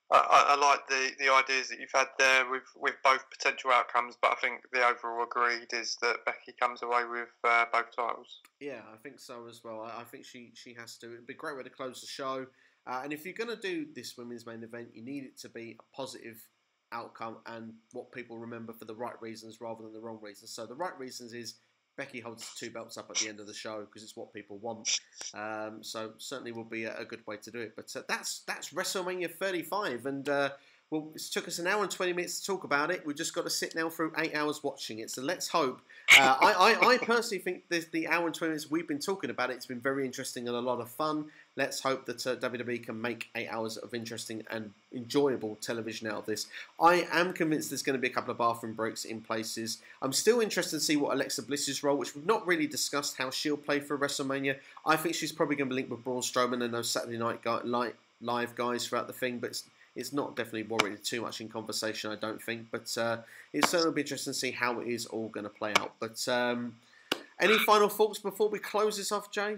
I like the ideas that you've had there with both potential outcomes, but I think the overall agreed is that Becky comes away with both titles. Yeah, I think so as well. I think she has to. It'd be a great way to close the show. And if you're going to do this women's main event, you need it to be a positive outcome and what people remember for the right reasons rather than the wrong reasons. So the right reasons is Becky holds 2 belts up at the end of the show because it's what people want. So certainly will be a good way to do it. But that's WrestleMania 35, and well, it took us an hour and 20 minutes to talk about it. We've just got to sit now through 8 hours watching it. So let's hope. I personally think the hour and 20 minutes we've been talking about it's been very interesting and a lot of fun. Let's hope that WWE can make 8 hours of interesting and enjoyable television out of this. I am convinced there's going to be a couple of bathroom breaks in places. I'm still interested to see what Alexa Bliss's role, which we've not really discussed how she'll play for WrestleMania. I think she's probably going to be linked with Braun Strowman and those Saturday Night Live guys throughout the thing, but it's not definitely warranted too much in conversation, I don't think. But it's certainly be interesting to see how it is all going to play out. But any final thoughts before we close this off, Jay?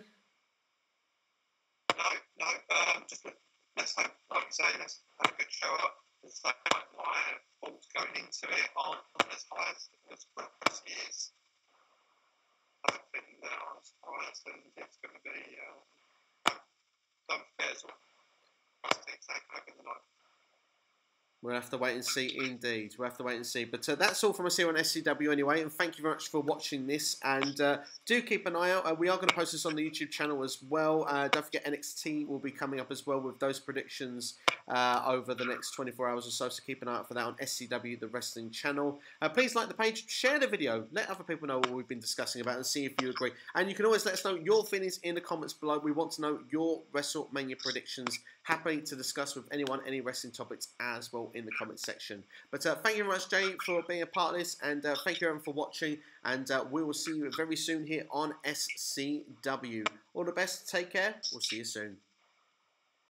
No. Just let's hope, like you say, let's have a good show up. It's like my thoughts going into it aren't as high as previous years. I think that I'm surprised, and it's going to be. Don't forget as well. Take over the night. We'll have to wait and see, indeed. We'll have to wait and see. But that's all from us here on SCW anyway. And thank you very much for watching this. And do keep an eye out. We are going to post this on the YouTube channel as well. Don't forget NXT will be coming up as well with those predictions over the next 24 hours or so. So keep an eye out for that on SCW, the wrestling channel. Please like the page, share the video. Let other people know what we've been discussing about and see if you agree. And you can always let us know your feelings in the comments below. We want to know your WrestleMania predictions. Happy to discuss with anyone, any wrestling topics as well in the comments section. But thank you very much, Jay, for being a part of this, and thank you everyone for watching, and we will see you very soon here on SCW. All the best, take care, we'll see you soon.